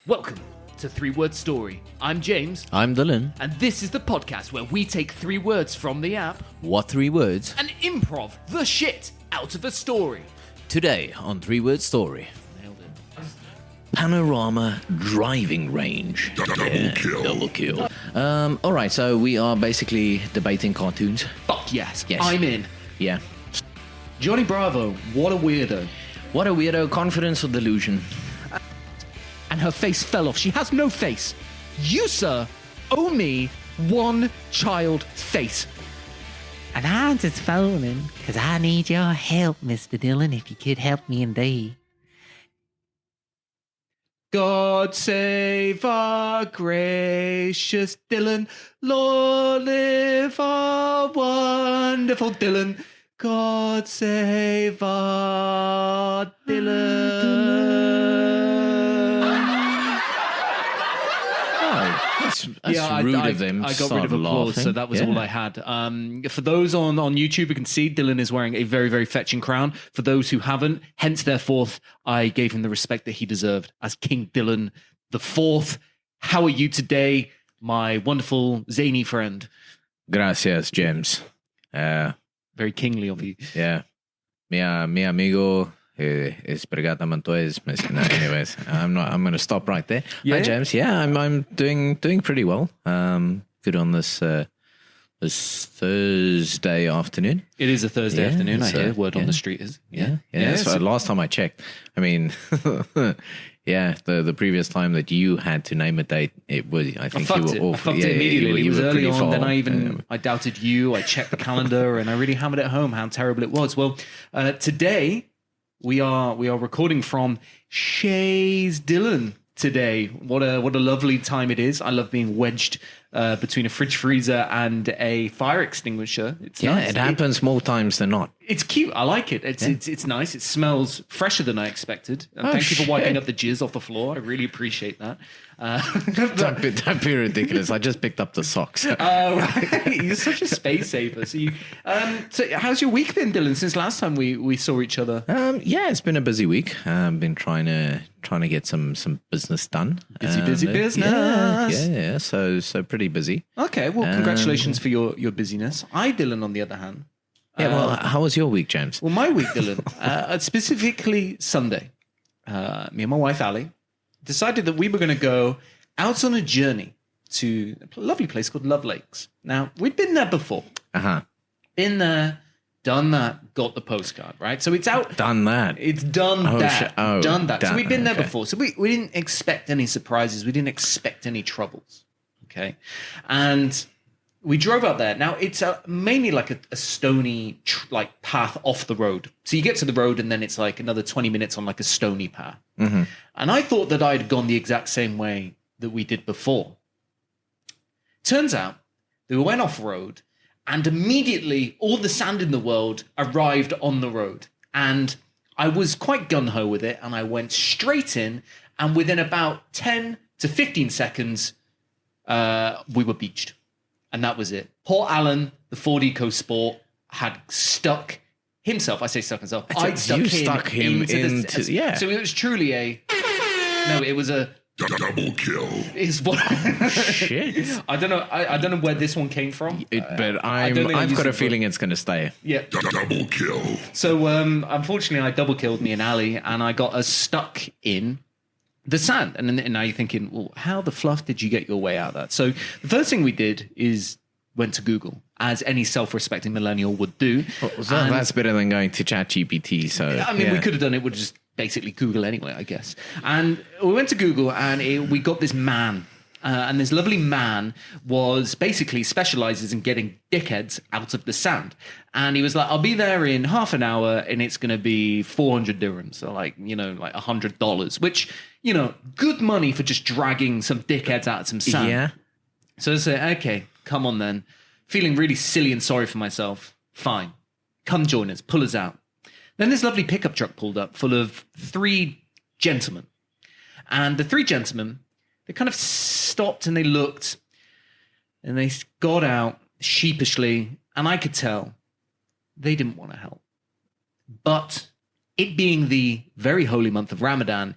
Welcome to 3 Word Story. I'm James. I'm Dylan. And this is the podcast where we take 3 words from the app. What 3 words? And improv the shit out of a story. Today on 3 Word Story. Nailed it. Panorama driving range. Double kill. Alright, so we are basically debating cartoons. Fuck yes. Yes. I'm in. Yeah. Johnny Bravo, what a weirdo. What a weirdo. Confidence or delusion? And her face fell off. She has no face. You, sir, owe me one child face. And I'm just phoning because I need your help, Mr. Dillon, if you could help me indeed. God save our gracious Dylan. Lord, live our wonderful Dylan. God save our Dylan. That's rude of them. I got rid of applause, so that was all I had. For those on YouTube who can see, Dylan is wearing a very, very fetching crown. For those who haven't, hence thereforth, I gave him the respect that he deserved as King Dylan the Fourth. How are you today, my wonderful zany friend? Gracias, James. Very kingly of you. Yeah. Mi amigo Esbrigata Montoyes. Anyways, I'm going to stop right there. Yeah. Hi, James. Yeah, I'm doing pretty well. Good on this Thursday afternoon. It is a Thursday afternoon. I hear word on the street is. Yeah. So last time I checked, I mean, the previous time that you had to name a date, it was I think you were off. I fucked it immediately. It was early on. Far. Then I doubted you. I checked the calendar, and I really hammered it home how terrible it was. Well, today. We are recording from Shays Dylan today. What a lovely time it is. I love being wedged between a fridge freezer and a fire extinguisher. It's nice. It happens more times than not. It's cute. I like it. It's nice. It smells fresher than I expected. And thank you for wiping up the jizz off the floor. I really appreciate that. Don't be ridiculous. I just picked up the socks. Right. You're such a space saver. So how's your week been, Dylan? Since last time we saw each other? It's been a busy week. I've been trying to get some business done. Busy business. Yeah. So pretty busy. Okay. Well, congratulations for your busyness. Dylan, on the other hand. Yeah. Well, how was your week, James? Well, my week, Dylan, specifically Sunday, me and my wife Ali decided that we were going to go out on a journey to a lovely place called Love Lakes. Now, we'd been there before. Been there, done that, got the postcard, right? So it's out. Done that. It's done that. Done that. So we'd been there okay. before. So we didn't expect any surprises. We didn't expect any troubles. Okay. And we drove up there. Now, it's mainly like a stony path off the road. So you get to the road and then it's like another 20 minutes on like a stony path. Mm-hmm. And I thought that I'd gone the exact same way that we did before. Turns out that we went off-road and immediately all the sand in the world arrived on the road. And I was quite gung-ho with it and I went straight in, and within about 10 to 15 seconds, we were beached. And that was it. Poor Alan, the Ford EcoSport, had stuck himself. I say stuck himself. I stuck him into So it was truly it was a double kill. Is what Shit. I don't know. I don't know where this one came from. But I've got a feeling it's going to stay. Yeah. Double kill. So unfortunately, I double killed me and Ali, and I got us stuck in the sand. And now you're thinking, well, how the fluff did you get your way out of that? So the first thing we did is went to Google, as any self-respecting millennial would do. Well, that's better than going to ChatGPT. So I mean, we could have done it with just basically Google anyway, I guess. And we went to Google, and we got this man. And this lovely man was basically specializes in getting dickheads out of the sand. And he was like, I'll be there in half an hour and it's going to be 400 dirhams. So like $100, which, good money for just dragging some dickheads out of some sand. Yeah. So I said, okay, come on then. Feeling really silly and sorry for myself. Fine. Come join us. Pull us out. Then this lovely pickup truck pulled up full of 3 gentlemen. And the 3 gentlemen, they kind of stopped and they looked and they got out sheepishly. And I could tell they didn't want to help. But it being the very holy month of Ramadan,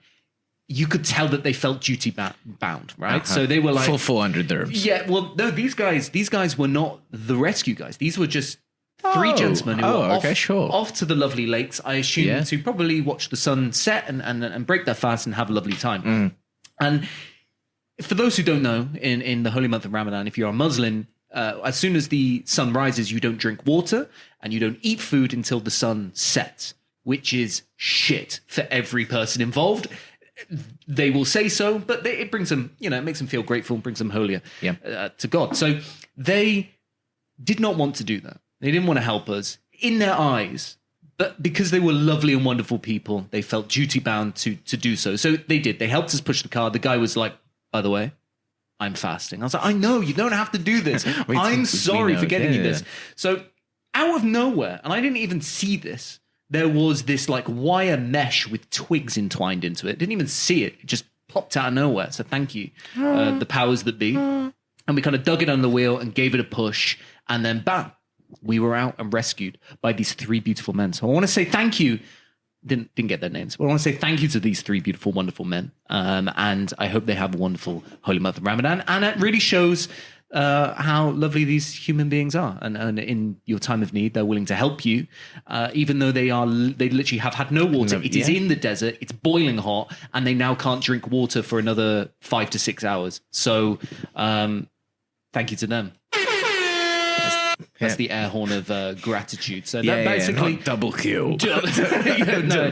you could tell that they felt duty bound, right? So they were like for 400 dirhams. Yeah, well, no, these guys were not the rescue guys. These were just three gentlemen who were off to the lovely lakes, I assume, to probably watch the sun set and break their fast and have a lovely time. And for those who don't know, in the holy month of Ramadan, if you're a Muslim, as soon as the sun rises, you don't drink water and you don't eat food until the sun sets, which is shit for every person involved. They will say so, but it brings them, it makes them feel grateful and brings them holier to God. So they did not want to do that. They didn't want to help us in their eyes, but because they were lovely and wonderful people, they felt duty bound to do so. So they did. They helped us push the car. The guy was like, by the way, I'm fasting. I was like, I know, you don't have to do this. I'm sorry for getting you this. So out of nowhere, and I didn't even see this, there was this like wire mesh with twigs entwined into it. Didn't even see it. It just popped out of nowhere. So thank you, the powers that be. And we kind of dug it under the wheel and gave it a push. And then bam, we were out and rescued by these three beautiful men. So I want to say thank you. Didn't get their names, but I want to say thank you to these three beautiful, wonderful men. And I hope they have a wonderful holy month of Ramadan. And it really shows how lovely these human beings are. And in your time of need, they're willing to help you, even though they literally have had no water. It is in the desert. It's boiling hot, and they now can't drink water for another 5 to 6 hours. So thank you to them. That's the air horn of gratitude. So that basically not double kill. No,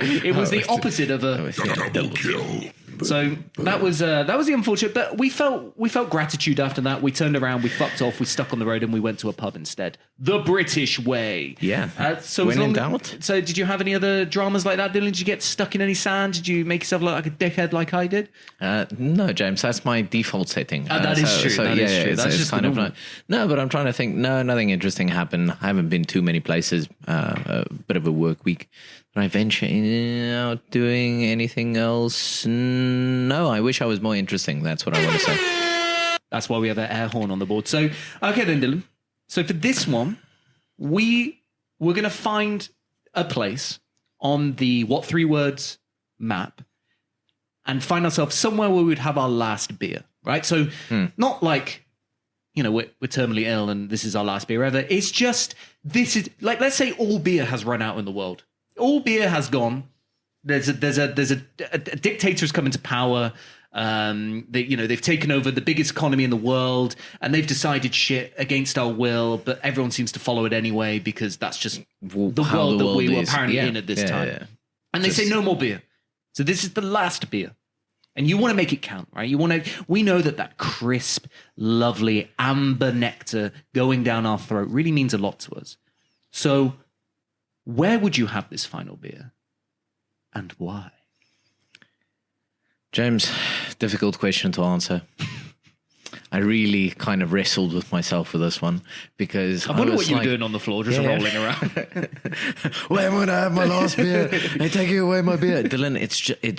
it was the opposite of a Double kill. So that was the unfortunate. But we felt gratitude after that. We turned around, we fucked off, we stuck on the road, and we went to a pub instead. The British way. Yeah. So when in doubt. So did you have any other dramas like that, Dylan? Did you get stuck in any sand? Did you make yourself look like a dickhead like I did? No, James. That's my default setting. That is true. That is true. That's just kind of like, no, but I'm trying to think. No, nothing interesting happened. I haven't been too many places. A bit of a work week. Did I venture out doing anything else? No, I wish I was more interesting. That's what I want to say. That's why we have an air horn on the board. So, okay then, Dylan. So for this one, we're going to find a place on the What Three Words map and find ourselves somewhere where we'd have our last beer, right? So not like, we're terminally ill and this is our last beer ever. It's just, this is like, let's say all beer has run out in the world. All beer has gone. There's a dictator has come into power. They've taken over the biggest economy in the world, and they've decided shit against our will. But everyone seems to follow it anyway because that's just the world that we were apparently in at this time. Yeah. And they say no more beer. So this is the last beer, and you want to make it count, right? We know that crisp, lovely amber nectar going down our throat really means a lot to us. So where would you have this final beer, and why? James, difficult question to answer. I really kind of wrestled with myself for this one because I wonder what you were doing on the floor, just rolling around. Where would I have my last beer? They're taking away my beer. Dylan, it's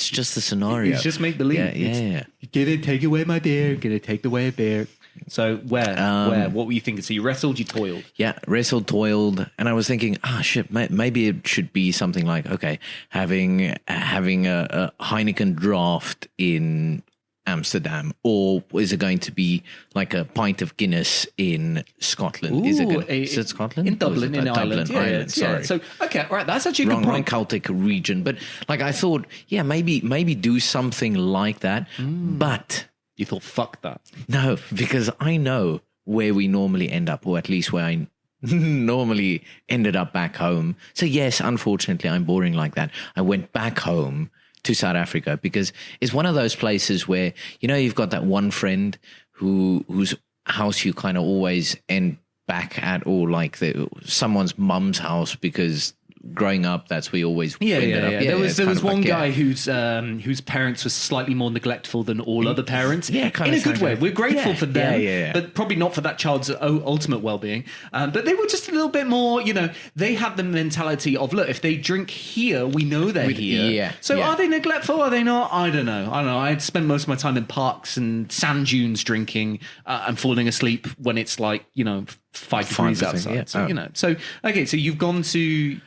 just a scenario. It's just make believe. Yeah. You're gonna take away my beer. Gonna take away a beer. So where? What were you thinking? So you wrestled, you toiled. Yeah, wrestled, toiled, and I was thinking, shit, maybe it should be something like, okay, having a Heineken draft in Amsterdam, or is it going to be like a pint of Guinness in Scotland? Is it Scotland? In Dublin, in Ireland. Ireland, sorry. So, okay, right, that's actually a good point. Wrong Celtic region. But like I thought, maybe do something like that. But you thought, fuck that. No, because I know where we normally end up, or at least where I normally ended up back home. So yes, unfortunately, I'm boring like that. I went back home to South Africa because it's one of those places where, you've got that one friend whose house you kind of always end back at, or like someone's mum's house, because growing up, that's where you always ended up. Yeah, there was one guy whose parents were slightly more neglectful than all other parents. Yeah, in a good way. We're grateful for them, but but probably not for that child's ultimate well-being. But they were just a little bit more, they have the mentality of, look, if they drink here, we know they're here. Yeah, so are they neglectful? Are they not? I don't know. I'd spend most of my time in parks and sand dunes drinking and falling asleep when it's like, 5 degrees outside. Yeah. So, so okay, so you've gone to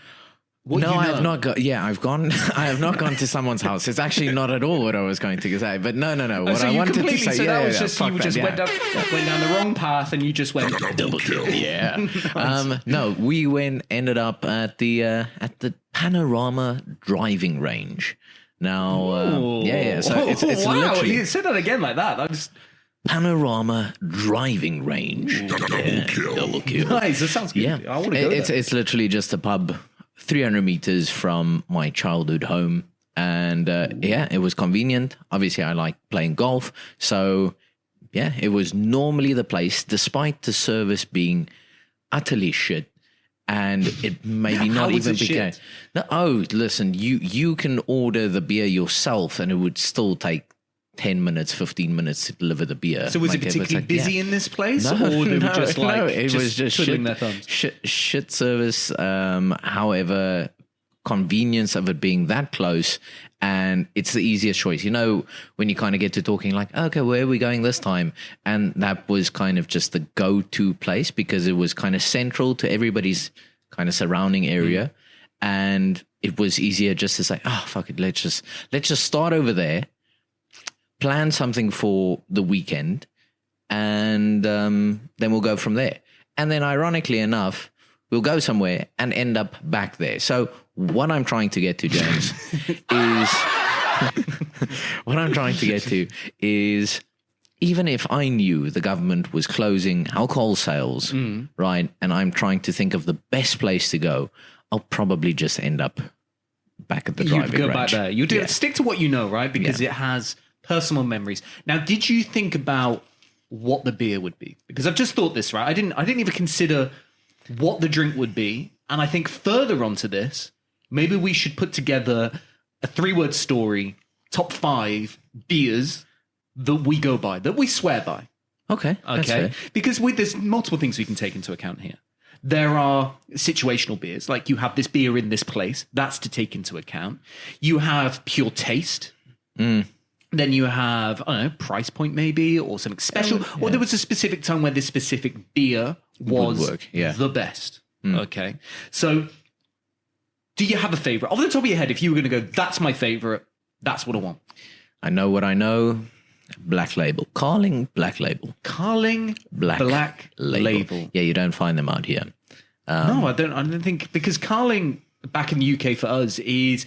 What No, you I know. have not got. Yeah, I've gone. I have not gone to someone's house. It's actually not at all what I was going to say. But no. What so I you wanted to completely, say. so yeah, that was yeah, just, fuck you that, just yeah. went down the wrong path and you just went, Double kill. Yeah. No, we ended up at the Panorama driving range. Now, yeah. So it's wow, literally you said that again like that. That's Panorama driving range. Double kill. Double kill. nice. That sounds good. Yeah, I want to go there. it's literally just a pub 300 meters from my childhood home. And yeah, it was convenient. Obviously, I like playing golf. So yeah, it was normally the place, despite the service being utterly shit. And it maybe How not was even it shit? No, oh, listen, you can order the beer yourself and it would still take 10 minutes, 15 minutes to deliver the beer. So was Like, it particularly like, busy yeah. in this place? No, or they were no, just like, no, it was just twiddling shit, their thumbs? shit service. However, convenience of it being that close, and it's the easiest choice. You know, when you kind of get to talking like, okay, where are we going this time? And that was kind of just the go-to place because it was kind of central to everybody's kind of surrounding area. And it was easier just to say, oh, fuck it, let's just start over there, plan something for the weekend, and then we'll go from there. And then ironically enough, we'll go somewhere and end up back there. So what I'm trying to get to, James, is even if I knew the government was closing alcohol sales, right, and I'm trying to think of the best place to go, I'll probably just end up back at the driving You'd go range. back there. You do Yeah. stick to what you know, right? Because it has personal memories. Now, did you think about what the beer would be? Because I've just thought this, right? I didn't even consider what the drink would be. And I think further onto this, maybe we should put together a 3-word story, top 5 beers that we go by, that we swear by. Okay. That's Okay. fair. Because there's multiple things we can take into account here. There are situational beers, like you have this beer in this place. That's to take into account. You have pure taste. Then you have, I don't know, price point maybe, or something special. Or there was a specific time where this specific beer was work, yeah. the best. Okay. So do you have a favorite? Off the top of your head, if you were going to go, that's my favorite, that's what I want. I know what I know. Black Label. Carling Black Label. Carling Black Label. Yeah, you don't find them out here. No, I don't think, because Carling back in the UK for us is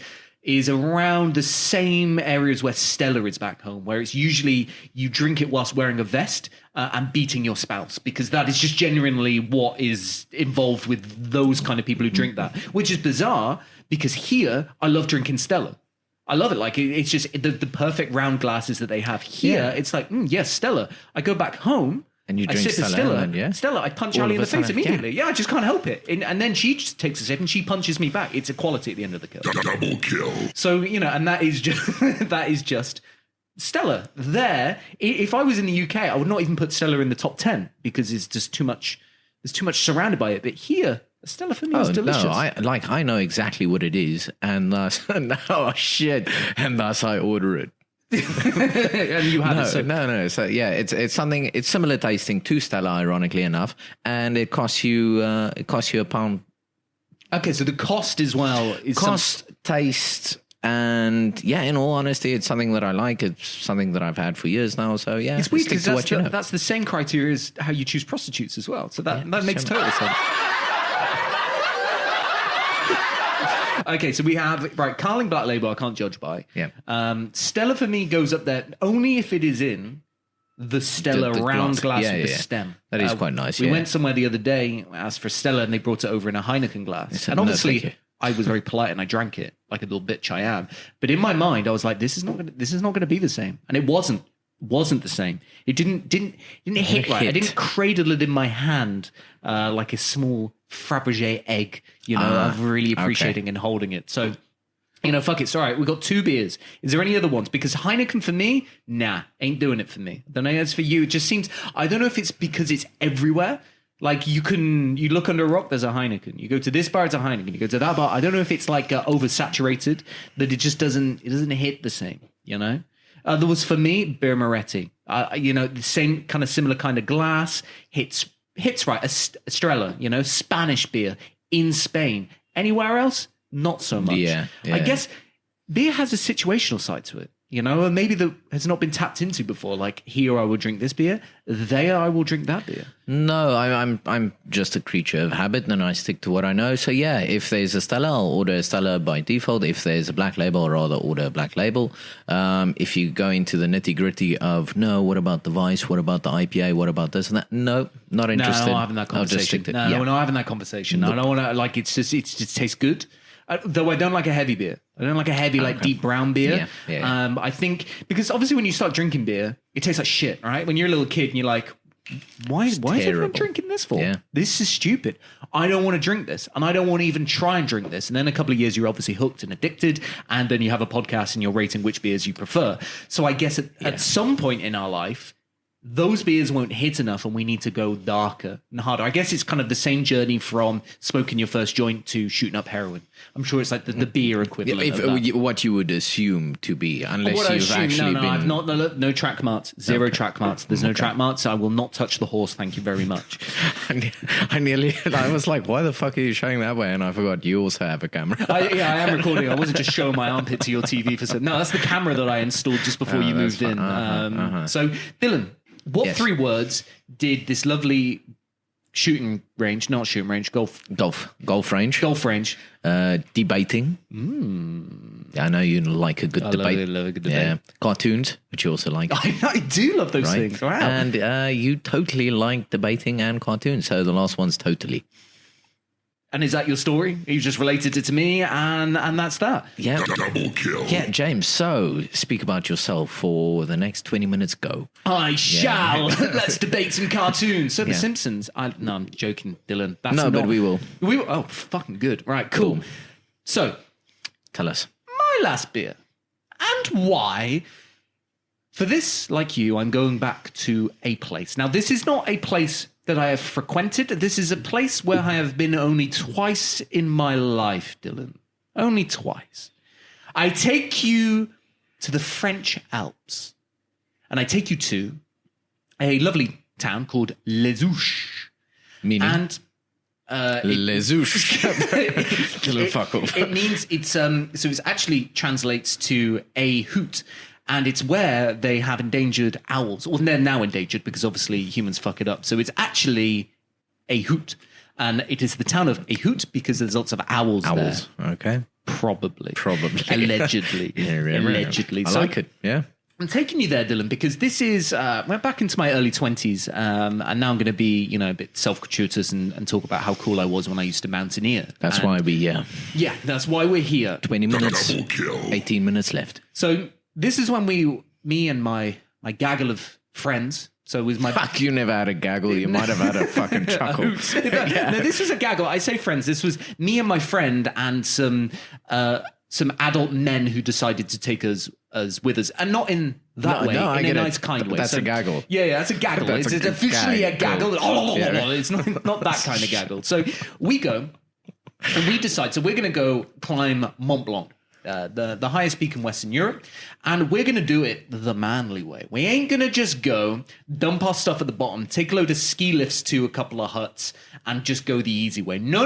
around the same areas where Stella is back home, where it's usually you drink it whilst wearing a vest and beating your spouse, because that is just genuinely what is involved with those kind of people who drink that, which is bizarre because here I love drinking Stella. I love it. Like it's just the perfect round glasses that they have here. Yeah. It's like, yes, Stella. I go back home. And you I drink sip a Stella, and yeah? Stella, I punch All Ali in of the a face sudden, immediately. Yeah, I just can't help it. And then she just takes a sip and she punches me back. It's equality at the end of the curve. Double kill. So, you know, and that is just Stella. There, if I was in the UK, I would not even put Stella in the top 10 because it's just too much. There's too much surrounded by it. But here, Stella for me is delicious. No, I know exactly what it is, and thus and thus I order it. and you have it. So, No. So yeah, it's something. It's similar tasting to Stella, ironically enough, and it costs you £1. okay, so the cost as well is Cost, taste, and yeah. In all honesty, it's something that I like. It's something that I've had for years now. So yeah, It's weird stick because to what you know. that's the same criteria as how you choose prostitutes as well. So that makes similar. total sense. Okay, so we have, Carling Black Label, I can't judge by. Yeah. Stella for me goes up there only if it is in the Stella The round glass Yeah, with the yeah. stem. That is quite nice, We yeah. went somewhere the other day, asked for Stella, and they brought it over in a Heineken glass. said, And "No, obviously, thank you." I was very polite and I drank it like a little bitch I am. But in my mind, I was like, this is not going to be the same. And it wasn't the same. It didn't hit right. I hit. didn't cradle it in my hand like a small Fabergé egg, you know, of really appreciating and holding it. So, you know, fuck it. It's all right. We got 2 beers. Is there any other ones? Because Heineken for me, nah, ain't doing it for me. I don't know as for you. It just seems, I don't know if it's because it's everywhere. Like you look under a rock, there's a Heineken. You go to this bar, it's a Heineken. You go to that bar. I don't know if it's like oversaturated, that it just doesn't hit the same, you know? There was for me, Beer Moretti. You know, the same kind of similar kind of glass, hits right. Estrella, you know, Spanish beer in Spain. Anywhere else, not so much. Yeah, I guess beer has a situational side to it, you know, and maybe that has not been tapped into before. Like, here I will drink this beer, there I will drink that beer. No, I'm just a creature of habit, and I stick to what I know. So yeah, if there's a Stella, I'll order a Stella by default. If there's a black label, I'll rather order a black label. If you go into the nitty gritty of no, what about the Vice? What about the IPA? What about this and that? No, not interested. No, I'm not having that conversation. I'll just stick to, no, we're not having that conversation. I don't want to, like, it just tastes good. Though I don't like a heavy beer. I don't like a heavy, like, deep brown beer. Yeah. I think, because obviously when you start drinking beer, it tastes like shit, right? When you're a little kid and you're like, why is everyone drinking this for? Yeah. This is stupid. I don't want to drink this. And I don't want to even try and drink this. And then a couple of years, you're obviously hooked and addicted. And then you have a podcast and you're rating which beers you prefer. So I guess at some point in our life, those beers won't hit enough and we need to go darker and harder. I guess it's kind of the same journey from smoking your first joint to shooting up heroin. I'm sure it's like the beer equivalent of that. What you would assume to be, unless you've actually been... I've not, no track marks, zero track marks. There's no track marks. I will not touch the horse. Thank you very much. I was like, why the fuck are you showing that way? And I forgot you also have a camera. I am recording. I wasn't just showing my armpit to your TV for... No, that's the camera that I installed just before you moved in. So, Dylan... What 3 words did this lovely golf range. Debating. I know you like a good debate. I love a good debate. Yeah. Cartoons, which you also like. I do love those things. Wow. And you totally like debating and cartoons. So the last one's totally. And is that your story? You just related it to me, and that's that. Yeah. Double kill. Yeah, James. So speak about yourself for the next 20 minutes. Go. I shall. Let's debate some cartoons. So The Simpsons. No, I'm joking, Dylan. But we will. We will. Oh, fucking good. Right, cool. So, tell us. My last beer. And why? For this, like you, I'm going back to a place. Now, this is not a place that I have frequented. This is a place where I have been only twice in my life, Dylan. Only twice. I take you to the French Alps. And I take you to a lovely town called Les Ouches. Meaning? And Les Ouches. Little fuck off. It means so it actually translates to a hoot. And it's where they have endangered owls. Well, they're now endangered because obviously humans fuck it up. So it's actually a hoot. And it is the town of a hoot because there's lots of owls there. Okay. Probably. Allegedly. Allegedly. Allegedly. I like it. Yeah. I'm taking you there, Dylan, because this is, went back into my early 20s. And now I'm going to be, a bit self-gratuitous and talk about how cool I was when I used to mountaineer. That's why Yeah, that's why we're here. 20 minutes, 18 minutes left. So... This is when me and my gaggle of friends. So it was my... Fuck, you never had a gaggle. You might have had a fucking chuckle. No, this was a gaggle. I say friends. This was me and my friend and some adult men who decided to take us with us. And not in that way, in a nice, kind way. That's a gaggle. Yeah, that's a gaggle. It's officially a gaggle. It's not that kind of gaggle. So we go and we decide, so we're going to go climb Mont Blanc. The highest peak in Western Europe, and we're going to do it the manly way. We ain't going to just go, dump our stuff at the bottom, take a load of ski lifts to a couple of huts, and just go the easy way. No.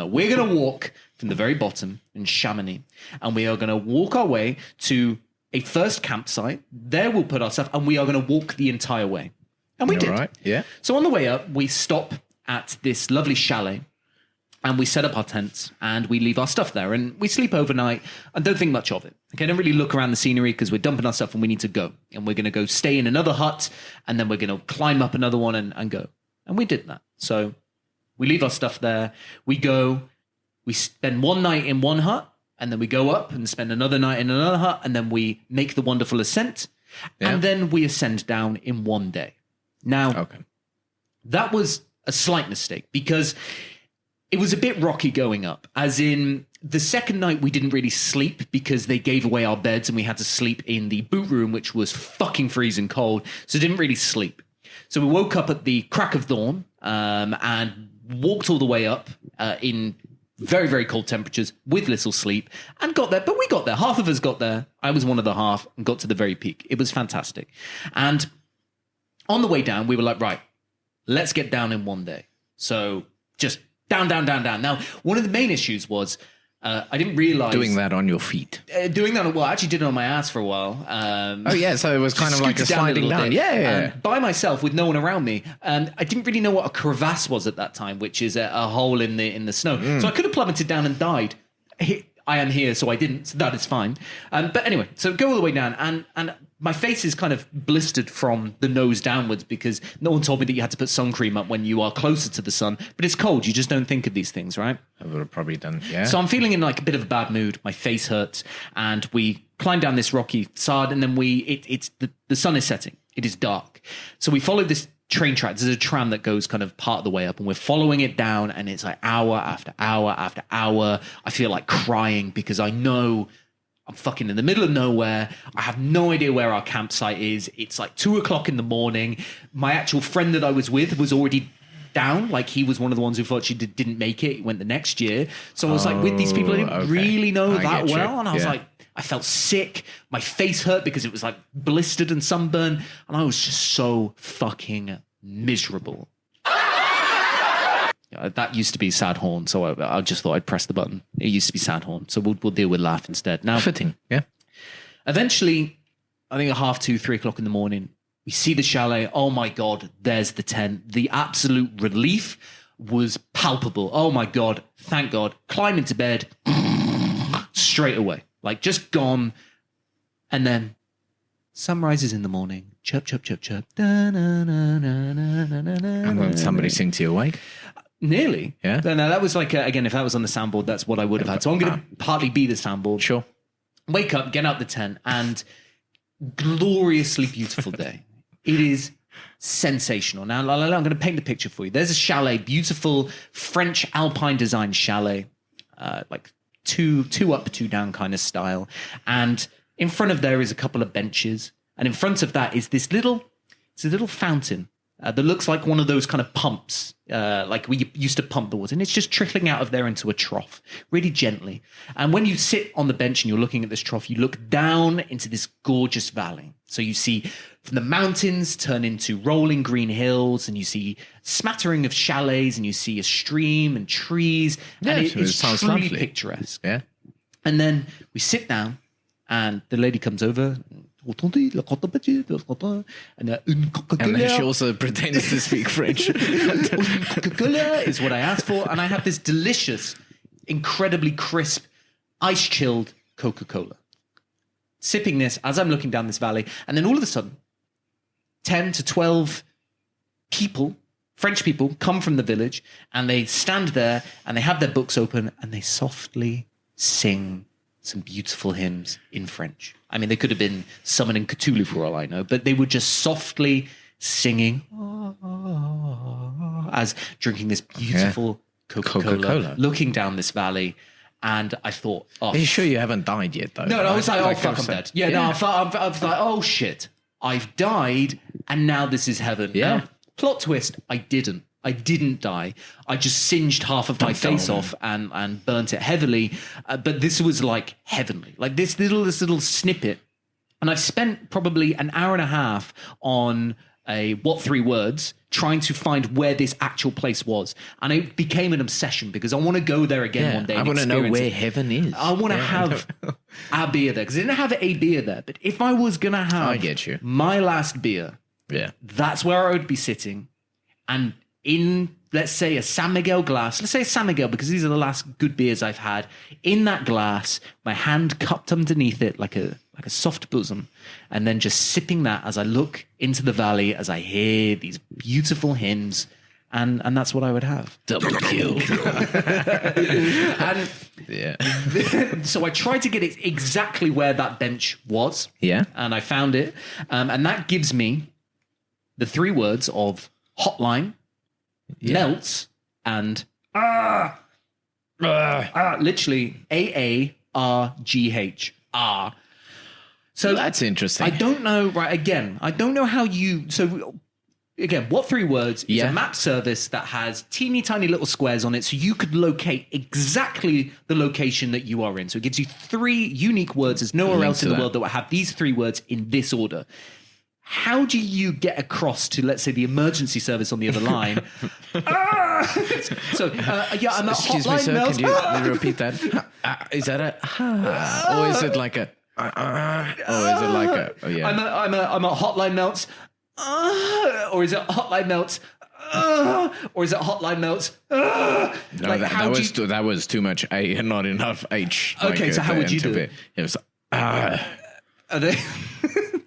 We're going to walk from the very bottom in Chamonix, and we are going to walk our way to a first campsite. There we'll put our stuff, and we are going to walk the entire way. And we did. Right. Yeah. So on the way up, we stop at this lovely chalet, and we set up our tents and we leave our stuff there and we sleep overnight and don't think much of it. Okay, don't really look around the scenery because we're dumping our stuff and we need to go. And we're going to go stay in another hut and then we're going to climb up another one and go. And we did that. So we leave our stuff there. We go, we spend one night in one hut and then we go up and spend another night in another hut and then we make the wonderful ascent and then we ascend down in one day. Now, that was a slight mistake because... it was a bit rocky going up, as in the second night we didn't really sleep because they gave away our beds and we had to sleep in the boot room, which was fucking freezing cold. So didn't really sleep. So we woke up at the crack of dawn and walked all the way up in very, very cold temperatures with little sleep and got there. But we got there. Half of us got there. I was one of the half and got to the very peak. It was fantastic. And on the way down, we were like, right, let's get down in one day. So just... down. Now, one of the main issues was I didn't realize Doing that on your feet. Doing that, well, I actually did it on my ass for a while. Oh yeah, so it was kind of like a scooted down sliding little down. bit, Yeah. by myself with no one around me. And I didn't really know what a crevasse was at that time, which is a hole in the snow. So I could have plummeted down and died. I am here, so I didn't. So that is fine. But anyway, so go all the way down, and my face is kind of blistered from the nose downwards because no one told me that you had to put sun cream up when you are closer to the sun. But it's cold. You just don't think of these things, right? I would have probably done. Yeah. So I'm feeling in like a bit of a bad mood. My face hurts, and we climb down this rocky facade, and then the sun is setting. It is dark. So we follow this train track. There's a tram that goes kind of part of the way up, and we're following it down, and it's like hour after hour after hour. I feel like crying because I know I'm fucking in the middle of nowhere. I have no idea where our campsite is. It's like 2:00 in the morning. My actual friend that I was with was already down. Like, he was one of the ones who thought she didn't make it. He went the next year. So I was like with these people I didn't really know that well. And I was like, I felt sick. My face hurt because it was like blistered and sunburned. And I was just so fucking miserable. That used to be sad horn, so I just thought I'd press the button. It used to be sad horn, so we'll deal with laugh instead. Now, Fitting, yeah. Eventually, I think at 2:30, 3:00 in the morning, we see the chalet. Oh my God, there's the tent. The absolute relief was palpable. Oh my God, thank God. Climb into bed straight away, like just gone. And then sun rises in the morning. Chirp, chirp, chirp, chirp. And then somebody sings you awake. Nearly. Yeah. No, that was like, again, if that was on the soundboard, that's what I would have had. So I'm going to partly be the soundboard. Sure. Wake up, get out the tent, and gloriously beautiful day. It is sensational. Now, I'm going to paint the picture for you. There's a chalet, beautiful French Alpine design chalet, like two up, two down kind of style. And in front of there is a couple of benches. And in front of that is it's a little fountain that looks like one of those kind of pumps, like we used to pump the water. And it's just trickling out of there into a trough, really gently. And when you sit on the bench and you're looking at this trough, you look down into this gorgeous valley. So you see from the mountains turn into rolling green hills, and you see smattering of chalets, and you see a stream and trees. Yeah, and it it's sounds truly lovely. picturesque. Yeah. And then we sit down, and the lady comes over. And And then she also pretends to speak French. Coca-Cola is what I asked for. And I have this delicious, incredibly crisp, ice-chilled Coca-Cola. Sipping this as I'm looking down this valley. And then all of a sudden, 10 to 12 people, French people, come from the village. And they stand there and they have their books open and they softly sing some beautiful hymns in French. I mean, they could have been summoning Cthulhu for all I know, but they were just softly singing as drinking this beautiful Coca-Cola, looking down this valley. And I thought, Are you sure you haven't died yet, though? no, I was like, oh, fuck, I'm so- dead. Yeah, no, I was like, oh, shit. I've died, and now this is heaven. Yeah. Now, plot twist, I didn't die. I just singed half of my face off and burnt it heavily. But this was like heavenly, like this little snippet. And I've spent probably an hour and a half on what 3 words trying to find where this actual place was. And it became an obsession because I want to go there again one day. I want to know where heaven is. I want to have a beer there because I didn't have a beer there. But if I was going to have I get you. my last beer, Yeah. that's where I would be sitting. And in, let's say, a San Miguel glass, let's say a San Miguel because these are the last good beers I've had, in that glass, my hand cupped underneath it like a soft bosom, and then just sipping that as I look into the valley, as I hear these beautiful hymns, and that's what I would have. Double kill. And Yeah. so I tried to get it exactly where that bench was. Yeah. And I found it. And that gives me the 3 words of hotline, melts, and literally AARGH. So That's interesting. I don't know, right, again, I don't know how you, so again, what 3 words is Yeah. a map service that has teeny tiny little squares on it so you could locate exactly the location that you are in. So it gives you 3 unique words. There's nowhere Link else to in the that. world that will have these 3 words in this order. how do you get across to, let's say, the emergency service on the other line? So, yeah, I'm at Excuse me, Hotline sir, Melts. can you repeat that? Is that a or is it like a or is it like a yeah? I'm at Hotline Melts. Or is it Hotline Melts? Or is it Hotline Melts? No, that was too much A and not enough H. Okay, so how would you do it? It was Are they?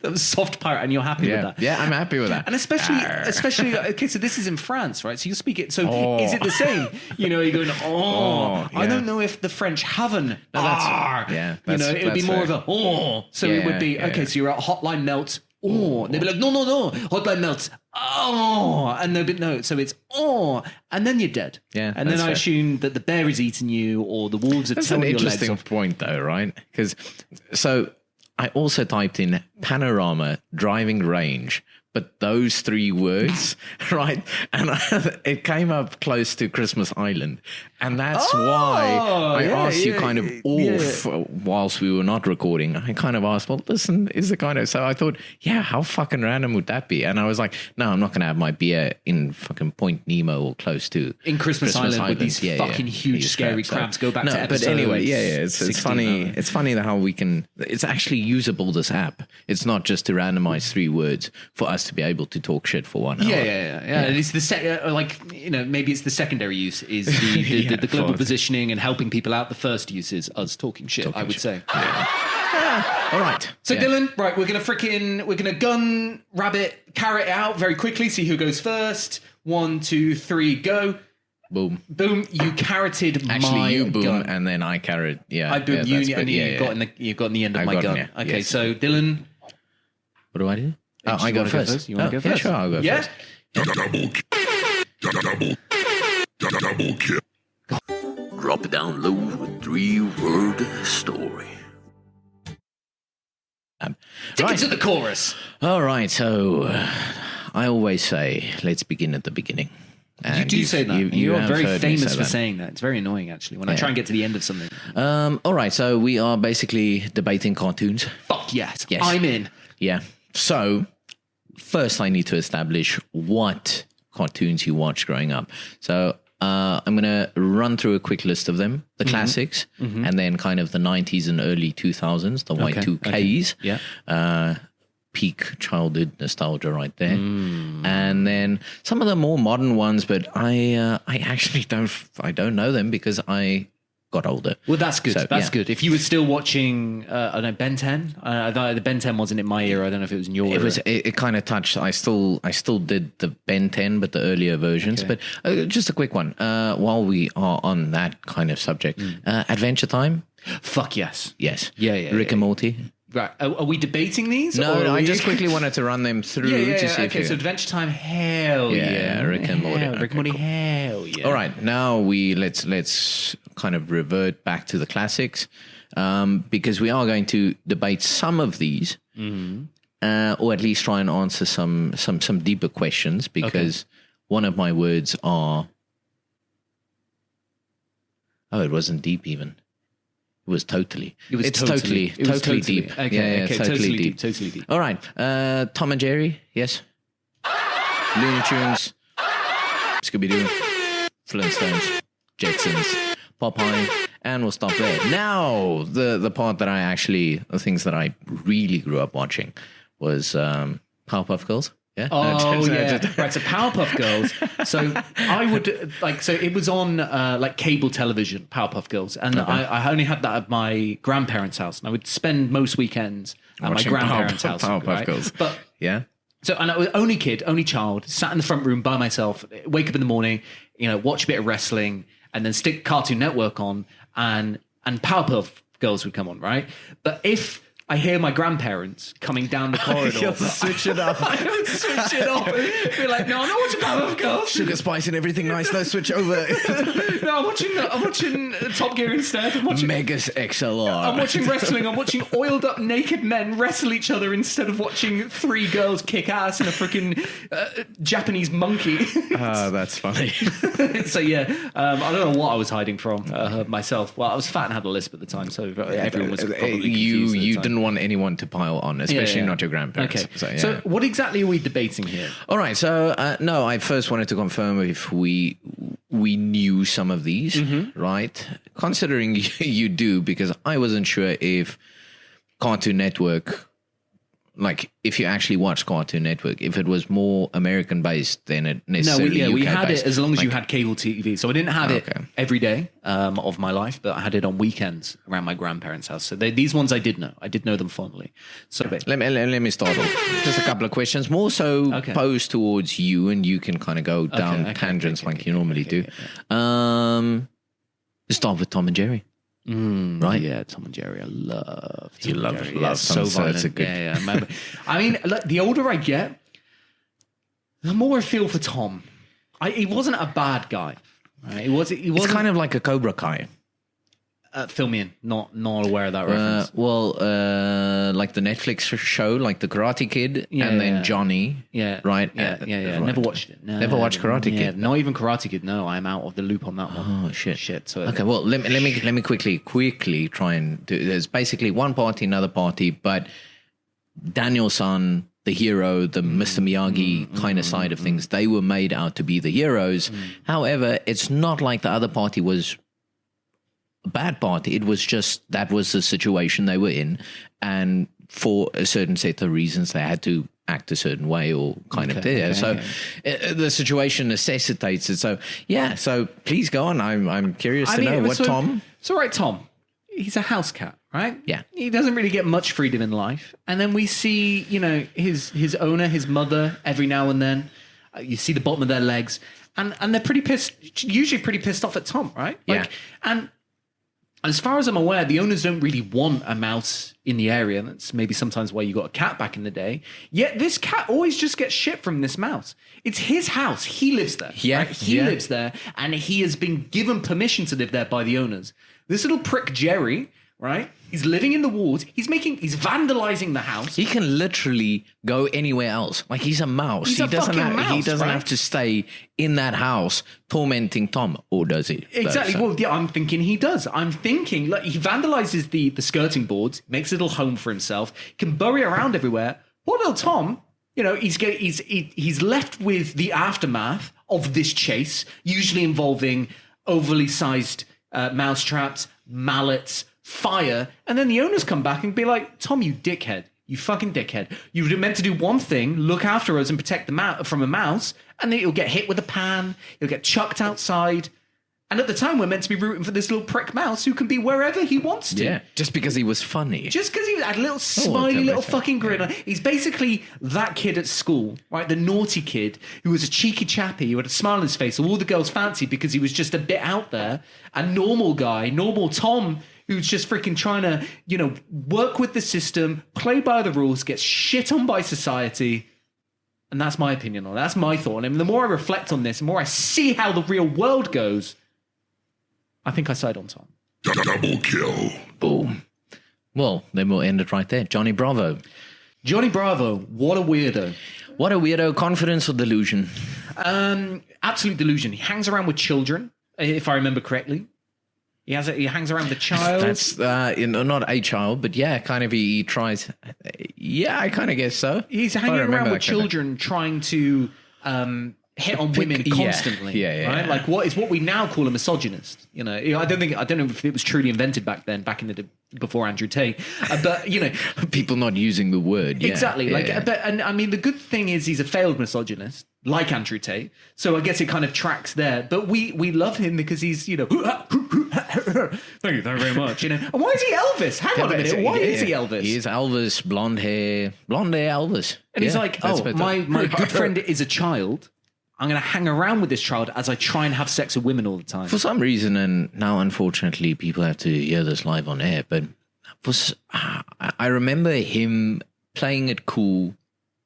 That was soft pirate, and you're happy with that? Yeah, I'm happy with that. And especially, okay, so this is in France, right? So you speak it. So is it the same? You know, you're going, yeah. I don't know if the French have an R. Yeah, you know, it would be more of a So it would be, okay, so you're at Hotline Melts. And they'd be like, no, Hotline Melts. And they'd be, no, so it's and then you're dead. Yeah, and then I assume that the bear is eating you, or the wolves are telling your legs off. That's an interesting point, though, right? Because I also typed in panorama, driving range, but those 3 words, right? And it came up close to Christmas Island. And that's why I asked you kind of off whilst we were not recording. I kind of asked, well, listen, is it kind of... So I thought, yeah, how fucking random would that be? And I was like, no, I'm not going to have my beer in fucking Point Nemo or close to... In Christmas Island with these fucking huge scary crabs. Go back to episode but anyway, it's 16. funny. It's funny how we can... It's actually usable, this app. It's not just to randomize 3 words for us to be able to talk shit for 1 hour. Yeah. And it's the maybe it's the secondary use is the global positioning and helping people out. The first use is us talking shit, I would say. All right. So Dylan, right, we're gonna gun, rabbit, carrot it out very quickly. See who goes first. 1, 2, 3, go. Boom. Boom. You carroted Actually, my you boom, gun. and then I carried. Yeah. I boom yeah, you, and you got in the end of my gun. Okay, so Dylan. What do I do? Oh, I go first. You want to go first? Yeah, sure, I'll go first. Double kill. Drop it down low with 3-word story. Take it to the chorus. All right, so I always say, let's begin at the beginning. And you do say that. You are have very heard me famous say for that. saying that. It's very annoying, actually, when I try and get to the end of something. All right, so we are basically debating cartoons. Fuck yes. Yes. I'm in. Yeah. So first I need to establish what cartoons you watched growing up. So I'm going to run through a quick list of them, the classics, and then kind of the 90s and early 2000s, the Y2Ks. Okay. Yeah. Peak childhood nostalgia right there. And then some of the more modern ones, but I actually don't know them because I got older. Well, that's good. So, that's good. If you were still watching, I don't know, Ben 10. The Ben 10 wasn't in my era. I don't know if it was in your era. It kind of touched. I still did the Ben 10, but the earlier versions. Okay. But just a quick one. While we are on that kind of subject, Adventure Time. Fuck yes. Yes. Yeah. Rick and Morty. Right. Are we debating these? No, I just quickly wanted to run them through to see if so Adventure Time, hell yeah. Rick and Morty. Rick and Morty, hell yeah. All right, now let's kind of revert back to the classics, because we are going to debate some of these, or at least try and answer some deeper questions, because one of my words are... Oh, it wasn't deep even. It was totally. It's totally deep. Okay, totally deep. Totally deep. All right. Tom and Jerry, yes. Looney Tunes, Scooby-Doo, Flintstones, Jetsons, Popeye, and we'll stop there. Now, the part that the things that I really grew up watching was Powerpuff Girls. Yeah. Oh, yeah. Right. So Powerpuff Girls. So I would so it was on like cable television, Powerpuff Girls. And I only had that at my grandparents' house. And I would spend most weekends at watching my grandparents' house. Powerpuff Girls. But yeah. So, and I was only child, sat in the front room by myself, wake up in the morning, watch a bit of wrestling and then stick Cartoon Network on and Powerpuff Girls would come on, right? But if I hear my grandparents coming down the corridor. You'll switch it up. I would switch it off. Be like, no, I'm not watching Powerpuff Girls. Sugar, spice, and everything nice. No, switch over. No, I'm watching Top Gear instead. I'm watching Megas XLR. I'm watching wrestling. I'm watching oiled up naked men wrestle each other instead of watching 3 girls kick ass in a freaking Japanese monkey. That's funny. So yeah, I don't know what I was hiding from myself. Well, I was fat and had a lisp at the time, so everyone was probably confused at the time. didn't want anyone to pile on, especially Yeah. not your grandparents. Okay. So, yeah. So what exactly are we debating here? All right. So, no, I first wanted to confirm if we knew some of these, right? Considering you do, because I wasn't sure if Cartoon Network, like if you actually watched Cartoon Network, if it was more American based than it necessarily we UK had based. it as long as you Like, had cable TV. So I didn't have it Okay. every day of my life, but I had it on weekends around my grandparents' house. So these ones I did know. I did know them fondly. So Let me start off. Just a couple of questions, more so Okay. posed towards you, and you can kind of go down tangents like you normally do. Let's start with Tom and Jerry. Right? Yeah, Tom and Jerry. I love. You Tom love and Jerry. Tom, so so violent. it's a good- Yeah. Remember. I mean, look, the older I get, the more I feel for Tom. He wasn't a bad guy. Right? He wasn't. It's kind of like a Cobra Kai. Fill me in. Not aware of that reference. Like the Netflix show, like the Karate Kid, and then Johnny. Yeah. Right. Yeah. Right. Never watched it. No, Never watched Karate yeah, Kid? Not even Karate Kid. No, I'm out of the loop on that one. Oh shit! Shit. So Okay, well let me quickly try and do. There's basically one party, another party, but Daniel-san, the hero, the Mr. Miyagi kind of side of things, they were made out to be the heroes. However, it's not like the other party was a bad party. It was just that was the situation they were in, and for a certain set of reasons, they had to act a certain way or kind of there. So the situation necessitates it. So yeah. So please go on. I'm curious to know what Tom. It's all right, Tom. He's a house cat, right? Yeah. He doesn't really get much freedom in life, and then we see, his owner, his mother, every now and then. You see the bottom of their legs, and they're pretty pissed. Usually, pretty pissed off at Tom, right? Yeah. And as far as I'm aware, the owners don't really want a mouse in the area. That's maybe sometimes why you got a cat back in the day. Yet this cat always just gets shit from this mouse. It's his house. He lives there. Yeah, right? He yeah. lives there, and he has been given permission to live there by the owners. This little prick Jerry, right? He's living in the wards. He's vandalizing the house. He can literally go anywhere else. Like he's a mouse. He's he a doesn't fucking have, he mouse, doesn't right? have to stay in that house tormenting Tom, or does he? Exactly. So- Well, yeah, I'm thinking he does. I'm thinking like he vandalizes the skirting boards, makes a little home for himself, can bury around everywhere. Poor little Tom, he's left with the aftermath of this chase, usually involving overly sized mouse traps, mallets, fire, and then the owners come back and be like, Tom, you dickhead. You fucking dickhead. You were meant to do one thing, look after us and protect the from a mouse, and then you'll get hit with a pan, you'll get chucked outside. And at the time, we're meant to be rooting for this little prick mouse who can be wherever he wants to. Yeah, just because he was funny. Just because he had a little smiley little fucking grin on. He's basically that kid at school, right? The naughty kid who was a cheeky chappy who had a smile on his face who all the girls fancied because he was just a bit out there. A normal guy, normal Tom, who's just freaking trying to, work with the system, play by the rules, gets shit on by society. And that's my opinion on it. That's my thought on him. The more I reflect on this, the more I see how the real world goes, I think I side on Tom. Double kill. Boom. Well, then we'll end it right there. Johnny Bravo. Johnny Bravo, what a weirdo. What a weirdo. Confidence or delusion? Absolute delusion. He hangs around with children, if I remember correctly. He hangs around with a child. That's not a child, but yeah, kind of he tries. Yeah, I kind of guess so. He's If I hanging remember around that with kind of- children trying to hit on women Yeah. constantly. Yeah, right? yeah. Like what we now call a misogynist. I don't know if it was truly invented back in the before Andrew Tate, but People not using the word. Yeah. exactly. Yeah. And I mean, the good thing is he's a failed misogynist, like Andrew Tate. So I guess it kind of tracks there. But we love him because he's thank you very much. And why is he Elvis? Hang on a minute. Why is he Elvis? He is Elvis, blonde hair Elvis. And he's Yeah, like, that's oh, better. my good friend is a child. I'm going to hang around with this child as I try and have sex with women all the time. For some reason, and now unfortunately people have to hear this live on air, but I remember him playing it cool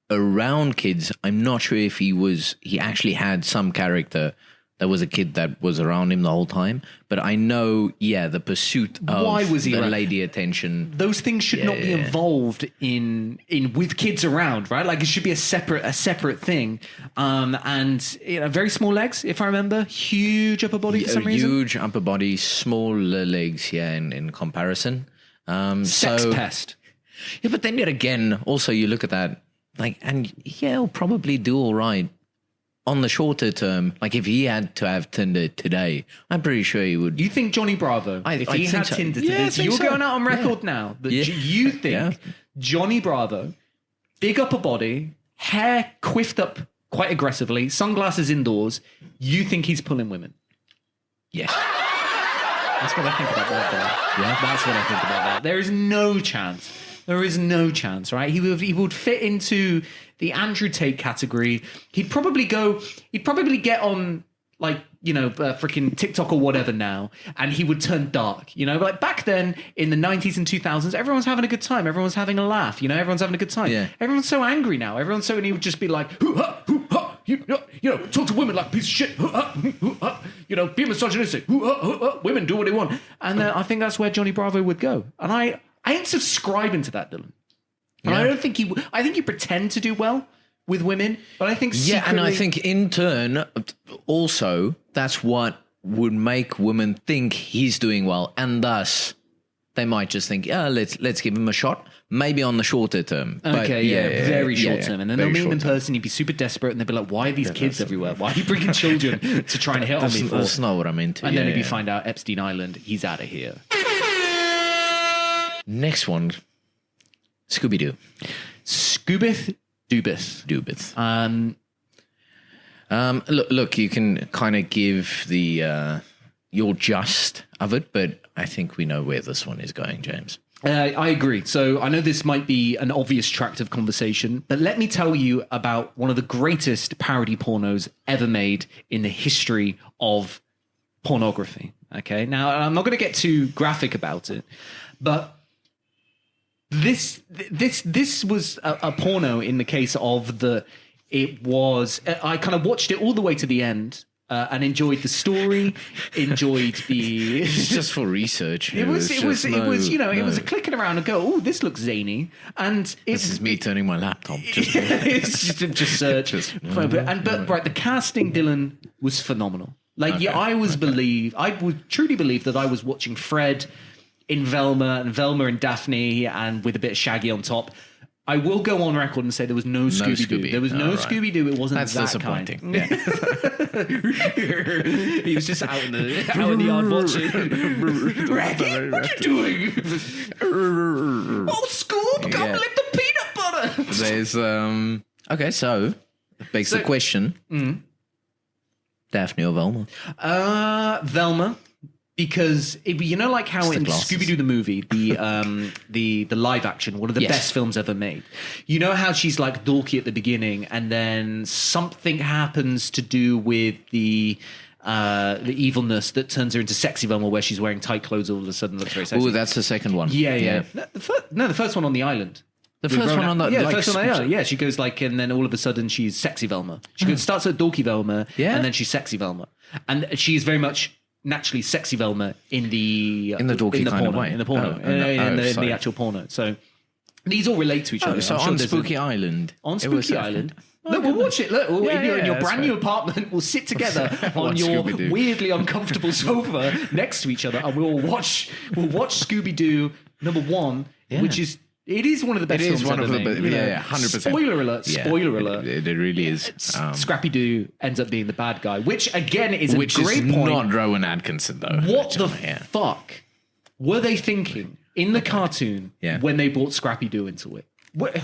around kids. I'm not sure if he actually had some character that was a kid that was around him the whole time, but I know, the pursuit of Why was he the around? lady attention. Those things should not be involved in with kids around, right? Like it should be a separate thing. And very small legs, if I remember, huge upper body for some reason. Huge upper body, smaller legs, in comparison. Sex pest. Yeah, but then yet again, also you look at that, like, and yeah, he'll probably do all right on the shorter term. Like if he had to have Tinder today, I'm pretty sure he would. You think Johnny Bravo, if he think had so. Tinder Yeah, I today, think you're so. going out on record Yeah. now that Yeah. you think Yeah. Johnny Bravo, big upper body, hair quiffed up quite aggressively, sunglasses indoors, you think he's pulling women? Yes. That's what I think about that, though. Yeah, that's what I think about that. There is no chance. There is no chance, right? He would fit into the Andrew Tate category. He'd probably get on, like, you know, freaking TikTok or whatever now, and he would turn dark. You know, like back then in the 90s and 2000s, everyone's having a good time. Everyone's having a laugh. You know, everyone's having a good time. Yeah. Everyone's so angry now. And he would just be like, hoo-ha, hoo-ha, you know, talk to women like a piece of shit. Hoo-ha, hoo-ha, you know, be misogynistic. Hoo-ha, hoo-ha, women do what they want. And I think that's where Johnny Bravo would go. And I ain't subscribing to that, Dylan. And I don't think I think he pretend to do well with women, but I think Yeah, and I secretly- think in turn, also, that's what would make women think he's doing well, and thus they might just think, yeah, let's give him a shot, maybe on the shorter term. But Okay, yeah, very short term. And then they'll very meet him in short term. person, he'd be super desperate, and they'd be like, why are these kids everywhere? Why are you bringing children to try and hit on me for? That's not what I'm into. And then yeah, if you yeah. find out Epstein Island, he's out of here. Next one, Scooby-Doo. Scoobith Doobith. Doobith. Look, you can kind of give the your just of it, but I think we know where this one is going, James. I agree. So I know this might be an obvious tract of conversation, but let me tell you about one of the greatest parody pornos ever made in the history of pornography. Okay. Now, I'm not going to get too graphic about it, but this was a porno in the case of I kind of watched it all the way to the end. And enjoyed the story, enjoyed the. It's just for research. It was a clicking around and go, oh, this looks zany, and This is me turning my laptop. Just it's just search. But right, the casting, Dylan, was phenomenal. Like, I would truly believe that I was watching Fred in Velma and Daphne, and with a bit of Shaggy on top. I will go on record and say there was no Scooby-Doo. Scooby. There was no right. Scooby-Doo. It wasn't That's that disappointing. kind. Yeah. He was just out in the yard watching. Reggie, what you doing? Oh, Scoob, come Yeah. lick the peanut butter. There's okay, so it begs the question: Daphne or Velma? Velma, because you know, like how the in glasses. Scooby-Doo the movie, the live action, one of the Yes. best films ever made. You know how she's like dorky at the beginning, and then something happens to do with the evilness that turns her into sexy Velma, where she's wearing tight clothes all of a sudden looks very sexy. Oh, that's the second one. Yeah. The first one on the island. The first one on the the first one on the island. Yeah, she goes like, and then all of a sudden she's sexy Velma. Starts at dorky Velma, Yeah. and then she's sexy Velma, and she's very much naturally sexy Velma in the dorky kind of porno, way. in the porno, in the actual porno. So these all relate to each other. So I'm sure on there's Spooky Island. on it was- Spooky Island. Look, we'll watch it. Look, Yeah, in your that's brand fair. new apartment, we'll sit together on Watch your Scooby-Doo. weirdly uncomfortable sofa next to each other, and we'll watch Scooby-Doo #1, which is one of the best. It is films one of ever the made. best. Yeah, 100%. Spoiler alert! Yeah, Spoiler alert! It really is. Scrappy-Doo ends up being the bad guy, which again is Which a great is point. not Rowan Atkinson, though. What the Yeah. fuck were they thinking in the cartoon Yeah. when they brought Scrappy-Doo into it?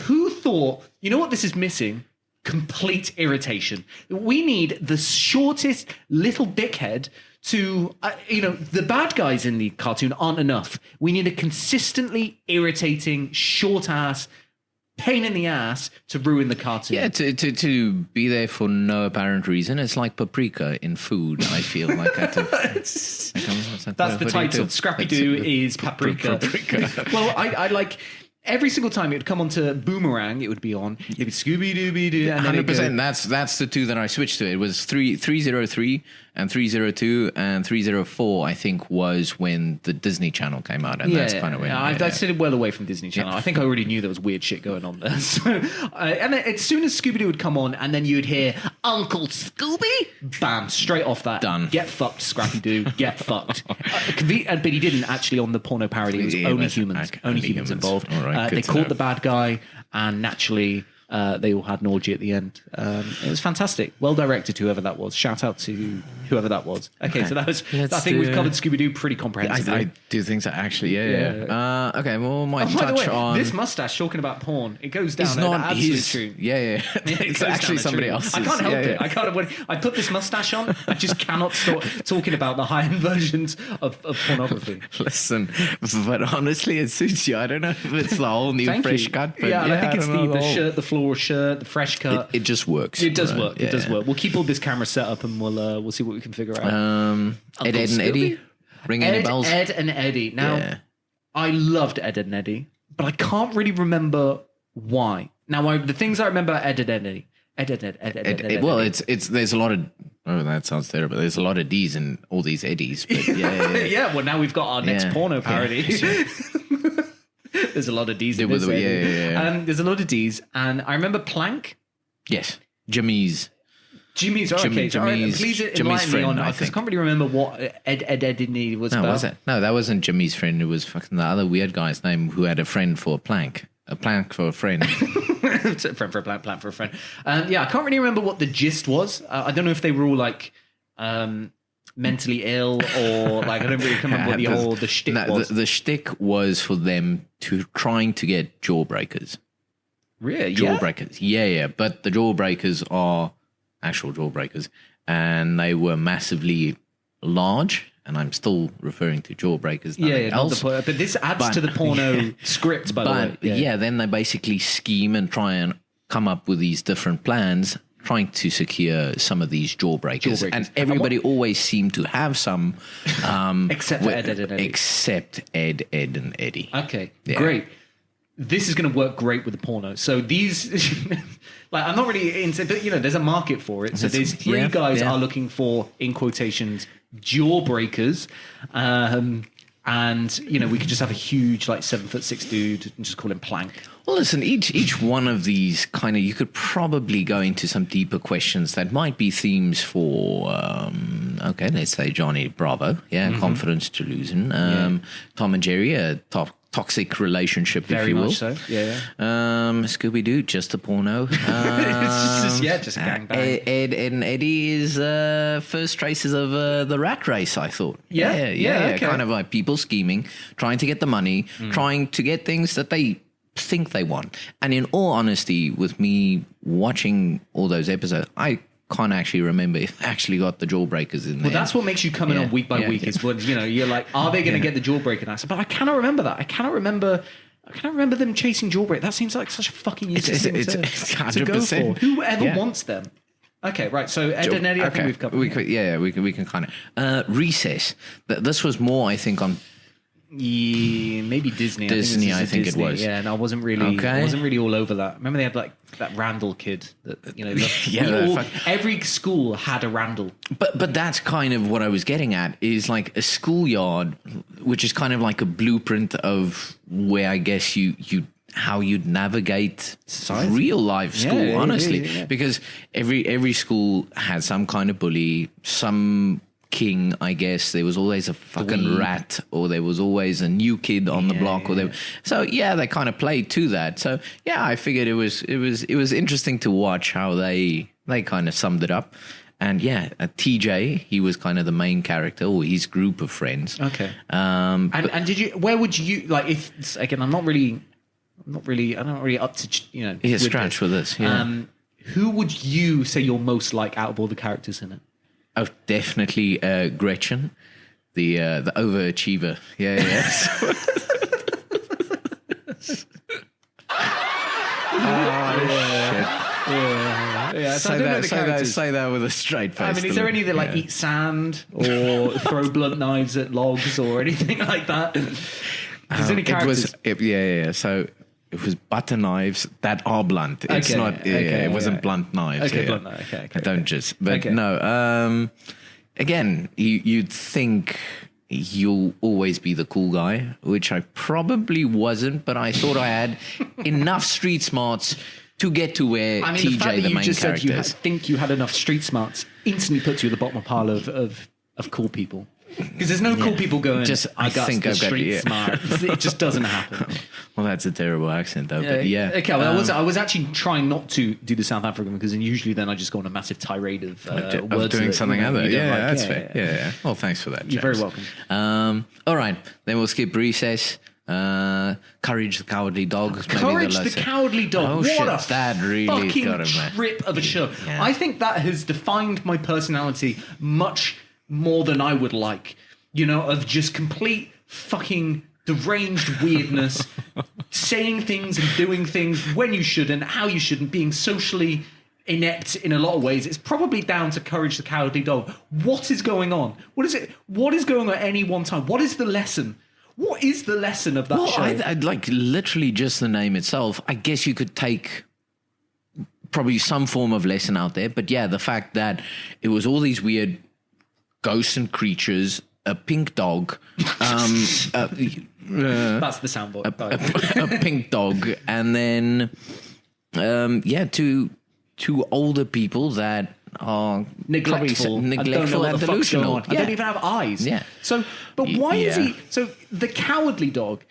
Who thought, you know what this is missing? Complete irritation. We need the shortest little dickhead to, the bad guys in the cartoon aren't enough. We need a consistently irritating, short ass, pain in the ass to ruin the cartoon. Yeah, to be there for no apparent reason. It's like paprika in food, I feel like. That's the title. Scrappy-Doo is paprika. Well, I like every single time it would come onto Boomerang, it would be on. It'd be Scooby-Dooby-Doo. And then it'd go, 100%. That's the two that I switched to. It was 303 And 302 and 304, I think, was when the Disney Channel came out. And that's kind of when... I stayed well away from Disney Channel. I think I already knew there was weird shit going on there. So, and then as soon as Scooby-Doo would come on, and then you'd hear, Uncle Scooby? Bam, straight off that. Done. Get fucked, Scrappy-Doo. Get fucked. But he didn't actually on the porno parody. It was only humans. Okay, only humans involved. All right, they good to caught know. the bad guy, and naturally... they all had an orgy at the end. It was fantastic. Well directed, whoever that was. Shout out to whoever that was. Okay, so that was. I think we've covered Scooby-Doo pretty comprehensively. I do think so, actually. Yeah. Okay, well, might By the touch way, on... this mustache talking about porn, it goes down It's an not absolute his... tune. Yeah. It It's goes actually down a somebody tune. else's. I can't help Yeah, it. yeah. I can't. When I put this mustache on, I just cannot stop talking about the high-end versions of pornography. Listen, but honestly, it suits you. I don't know if it's the whole new Thank fresh you. cut. But Yeah, and I think it's don't know, the whole- shirt, the floral shirt, the fresh cut. It just works. It does right? work. It does work. We'll keep all this camera set up and we'll see what we can figure out. Ed, and Eddie? Ring any bells? Ed and Eddie. Now, Yeah. I loved Ed and Eddie, but I can't really remember why. Now, the things I remember are Ed and Eddie. Ed. Well, it's there's a lot of... Oh, that sounds terrible. There's a lot of D's in all these Eddies. But yeah. yeah, well, now we've got our next Yeah. porno parody. There's a lot of D's in this. Yeah. There's a lot of D's. And I remember Plank. Yes. Jimmy's. Jimmy's, okay. Jimmy's Please friend, enlighten me on I because I think. can't really remember what Ed and Eddie was No, about. was it? No, that wasn't Jimmy's friend. It was fucking the other weird guy's name who had a friend for a plank. A plank for a friend. Friend for a plan for a friend. Yeah, I can't really remember what the gist was. I don't know if they were all like mentally ill or like I don't really remember what the shtick was. The shtick was for them trying to get jawbreakers. Really? Jawbreakers. Yeah. But the jawbreakers are actual jawbreakers, and they were massively large. And I'm still referring to jawbreakers. Yeah, else. but this adds to the porno script, by the way. Yeah, then they basically scheme and try and come up with these different plans, trying to secure some of these jawbreakers. And everybody always seemed to have some. Except for Ed and Eddie. Except Ed and Eddie. Okay, great. This is going to work great with the porno. So these, like, I'm not really into, but there's a market for it. So there's three guys are looking for, in quotations, jawbreakers. And we could just have a huge, like, 7'6" dude and just call him Plank. Well, listen, each one of these kind of, you could probably go into some deeper questions that might be themes for, let's say Johnny Bravo, confidence delusion, Tom and Jerry, a toxic relationship, Very if you will. much so, yeah. Scooby-Doo, just a porno. It's just a gangbang. Ed and Eddie is first traces of the rat race, I thought. Yeah, okay. Kind of like people scheming, trying to get the money, trying to get things that they think they want. And in all honesty, with me watching all those episodes, I can't actually remember if I actually got the jawbreakers in there. Well, that's what makes you come in on week by week. Is when you're like, are they going to get the jawbreaker answer? But I cannot remember that. I cannot remember them chasing jawbreak. That seems like such a fucking useless thing it's to go for. 100%. Whoever wants them. Okay, right. So Ed and Eddie, I think we've covered. We can kind of Recess. This was more, I think, on. Yeah, maybe Disney. I think it was. Yeah, and I wasn't really all over that. Remember they had like that Randall kid that every school had a Randall. But that's kind of what I was getting at, is like a schoolyard, which is kind of like a blueprint of where I guess how you'd navigate real life school, honestly. Because every school had some kind of bully, some king, I guess. There was always a fucking rat, or there was always a new kid on the block, or they kind of played to that. So I figured it was interesting to watch how they kind of summed it up. And TJ, he was kind of the main character, or his group of friends. Okay. And did you? Where would you like? If again, I'm not really up to scratch with this. Yeah. Who would you say you're most like out of all the characters in it? Oh, definitely Gretchen, the overachiever. Yeah. Say that with a straight face. I mean, is there any that like eat sand or throw blunt knives at logs or anything like that? Is there any characters? So it was butter knives that are blunt. It's not. It wasn't blunt knives. Okay, blunt knife. Okay. I don't just. But no. again, you'd think you'll always be the cool guy, which I probably wasn't, but I thought I had enough street smarts to get to where I mean, TJ, the fact that the you main just said character, you is. think you had enough street smarts instantly puts you at the bottom of a pile of cool people. Because there's no cool people going, I think the I've got street smart. It just doesn't happen. Well, that's a terrible accent, though. But yeah. Okay, well, I was actually trying not to do the South African because usually then I just go on a massive tirade of words. Doing something other. Yeah, like. that's fair. Yeah. Well, thanks for that, You're James. very welcome. All right. Then we'll skip recess. Courage the Cowardly Dog. Courage the Cowardly Dog. Oh, what shit, a that really fucking got him, man. trip of a show. Yeah. I think that has defined my personality much more than I would like. You know, of just complete fucking deranged weirdness, saying things and doing things when you shouldn't, how you shouldn't, being socially inept in a lot of ways. It's probably down to Courage the Cowardly Dog. What is going on? What is it? What is going on at any one time? What is the lesson? What is the lesson of that show? I'd like literally just the name itself. I guess you could take probably some form of lesson out there. But yeah, the fact that it was all these weird ghosts and creatures, a pink dog, That's the soundboard. a pink dog, and then two older people that are neglectful probably I don't know what and the fuck's going delusional. on. I don't even have eyes. Yeah. So, but why is Yeah. he? So the Cowardly Dog.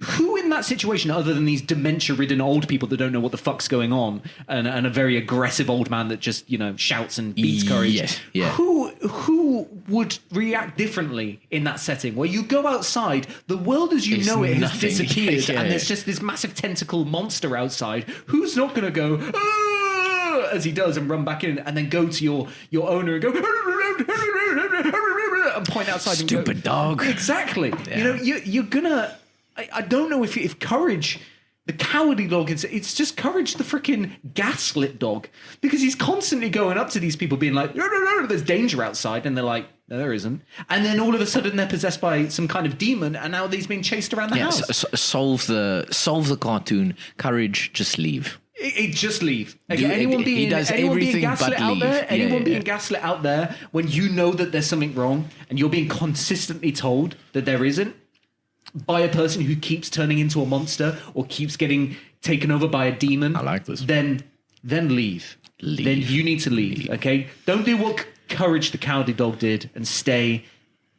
Who in that situation, other than these dementia-ridden old people that don't know what the fuck's going on, and a very aggressive old man that just shouts and beats courage? Yes, yeah. Who would react differently in that setting where you go outside, the world as you It's know it has nothing. disappeared, Yeah. and there's just this massive tentacle monster outside? Who's not going to go "Ah," as he does and run back in, and then go to your owner and go and point outside and Stupid go, dog. Exactly. Yeah. You're gonna. I don't know if Courage, the Cowardly Dog, it's just Courage the freaking gaslit dog, because he's constantly going up to these people being like, no, there's danger outside, and they're like, no, there isn't. And then all of a sudden they're possessed by some kind of demon, and now he's being chased around the house. Solve the cartoon. Courage, just leave. Just leave. Okay, Do- anyone he being does anyone being everything gaslit but out leave. there, Yeah, anyone yeah, being yeah. gaslit out there, when you know that there's something wrong and you're being consistently told that there isn't, by a person who keeps turning into a monster or keeps getting taken over by a demon, I like this. Then leave. Leave. Then you need to leave. Okay, don't do what Courage the Cowardly Dog did and stay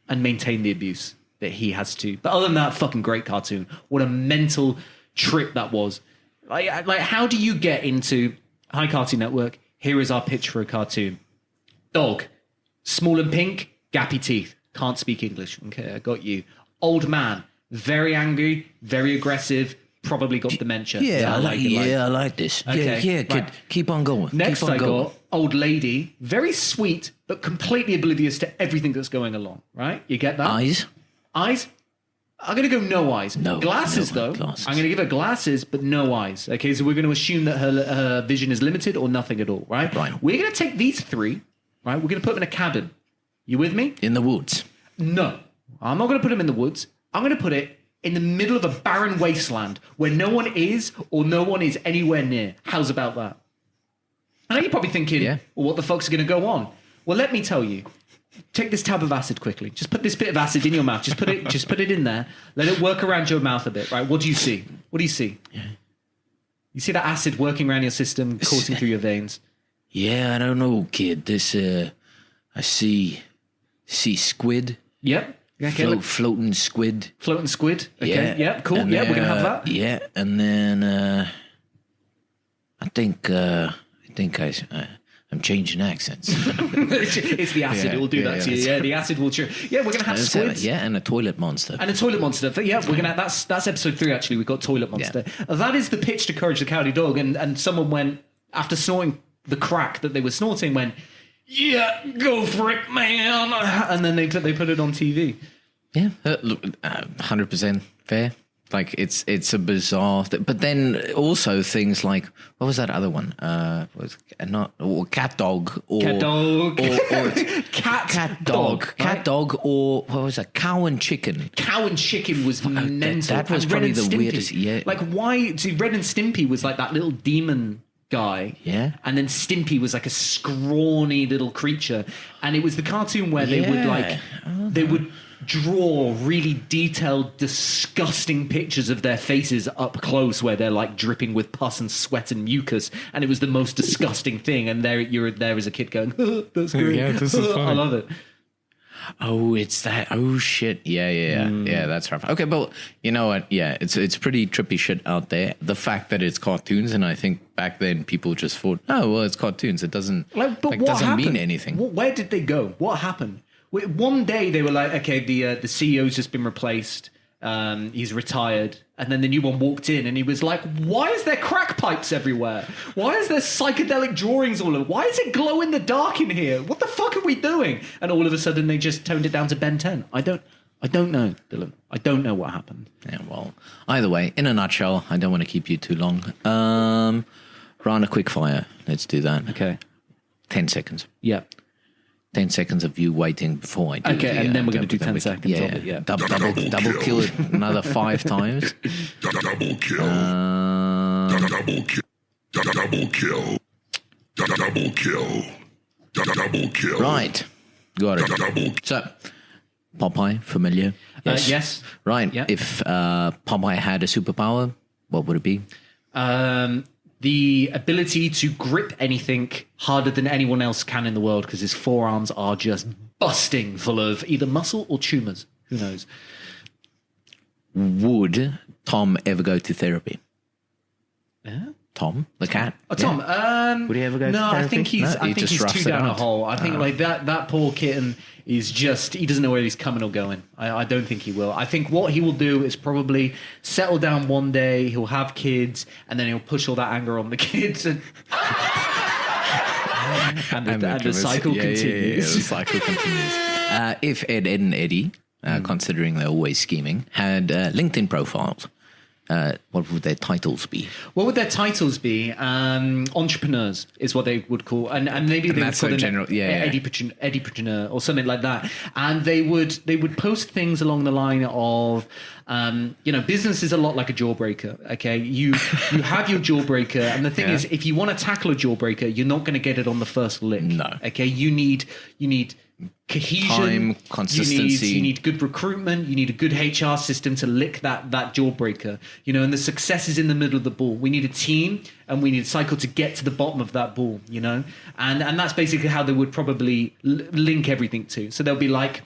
and maintain the abuse that he has to. But other than that, fucking great cartoon. What a mental trip that was. Like how do you get into Hi Cartoon Network? Here is our pitch for a cartoon. Dog, small and pink, gappy teeth, can't speak English. Okay, I got you. Old man, very angry, very aggressive, probably got dementia. I like this. Okay, Kid, right. keep on going. Next, keep on I going. got old lady, very sweet, but completely oblivious to everything that's going along. Right? You get that? Eyes. Eyes? I'm going to go no eyes. No, Glasses, no, though. glasses. I'm going to give her glasses, but no eyes. Okay, so we're going to assume that her vision is limited or nothing at all, right? Right. We're going to take these three, right? We're going to put them in a cabin. You with me? In the woods. No. I'm not going to put them in the woods. I'm going to put it in the middle of a barren wasteland where no one is or no one is anywhere near. How's about that? I know you're probably thinking, Yeah. well, what the fuck's going to go on? Well, let me tell you. Take this tab of acid quickly. Just put this bit of acid in your mouth. Just put it in there. Let it work around your mouth a bit, right? What do you see? What do you see? You see that acid working around your system, coursing through your veins? Yeah, I don't know, kid. This I see squid. Yep. Okay, look, Floating squid. floating squid. Okay, yeah, cool. And Yeah, we're then, going to have that. Yeah, and then I think I'm changing accents. It's the acid. It will do that to you. Yeah, the acid will cheer. Yeah, we're going to have squids. Yeah, and a toilet monster. And a toilet monster. Yeah, we're gonna. That's episode 3. Actually, we've got toilet monster. That is the pitch to Courage the Cowardly Dog. And someone went after snorting the crack that they were snorting. Went, yeah, go for it, man. And then they put it on TV. Yeah, look, 100% fair. Like it's a bizarre, but then also things like what was that other one? Was not or cat dog or Cat dog. or Cat dog, right? cat dog, or what was that? Cow and chicken. Cow and chicken was mental. that was And probably Ren and the Stimpy. weirdest, yeah. Like why? See, Ren and Stimpy was like that little demon guy. Yeah. And then Stimpy was like a scrawny little creature. And it was the cartoon where they would like, they would draw really detailed, disgusting pictures of their faces up close where they're like dripping with pus and sweat and mucus. And it was the most disgusting thing. And there you're there as a kid going, that's great. Yeah, this is fun. I love it. Oh, it's that. Oh, shit. Yeah. Yeah, that's rough. Okay, but you know what? Yeah, it's pretty trippy shit out there. The fact that it's cartoons, and I think back then people just thought, oh, well, it's cartoons. It doesn't, But what doesn't happened? mean anything. Where did they go? What happened? One day they were like, okay, the CEO's just been replaced. He's retired. And then the new one walked in and he was like, why is there crack pipes everywhere? Why is there psychedelic drawings all over? Why is it glow in the dark in here? What the fuck are we doing? And all of a sudden they just toned it down to Ben 10. I don't know, Dylan. I don't know what happened. Yeah, well, either way, in a nutshell, I don't want to keep you too long. Run a quick fire. Let's do that. Okay. 10 seconds. Yeah. 10 seconds of you waiting before I do Okay, and then we're going to do 10 seconds yeah, of it, yeah. Double kill it another 5 times. Double kill. Double kill. Double kill. Double kill. Double kill. Right. Got it. So, Popeye, familiar? Yes. Right. Yeah. If Popeye had a superpower, what would it be? The ability to grip anything harder than anyone else can in the world because his forearms are just busting full of either muscle or tumors. Who knows? Would Tom ever go to therapy? Yeah. Tom, the cat? Oh, Tom. Would he ever go to No, I therapy? think he's. No, I he think just he's roughs too it down a out. hole. I think like that poor kitten is just. He doesn't know where he's coming or going. I don't think he will. I think what he will do is probably settle down one day. He'll have kids, and then he'll push all that anger on the kids, and the cycle continues. Yeah, the cycle continues. If Ed and Eddie, considering they're always scheming, had LinkedIn profiles, what would their titles be? What would their titles be? Entrepreneurs is what they would call, and maybe they would that's call so them general, yeah. Eddie-preneur or something like that. And they would post things along the line of, business is a lot like a jawbreaker. Okay, you have your jawbreaker, and the thing is, if you want to tackle a jawbreaker, you're not going to get it on the first lick. No. Okay, you need cohesion, Time, consistency. You need good recruitment. You need a good HR system to lick that jawbreaker. And the success is in the middle of the ball. We need a team, and we need a cycle to get to the bottom of that ball. And that's basically how they would probably link everything to. So they'll be like,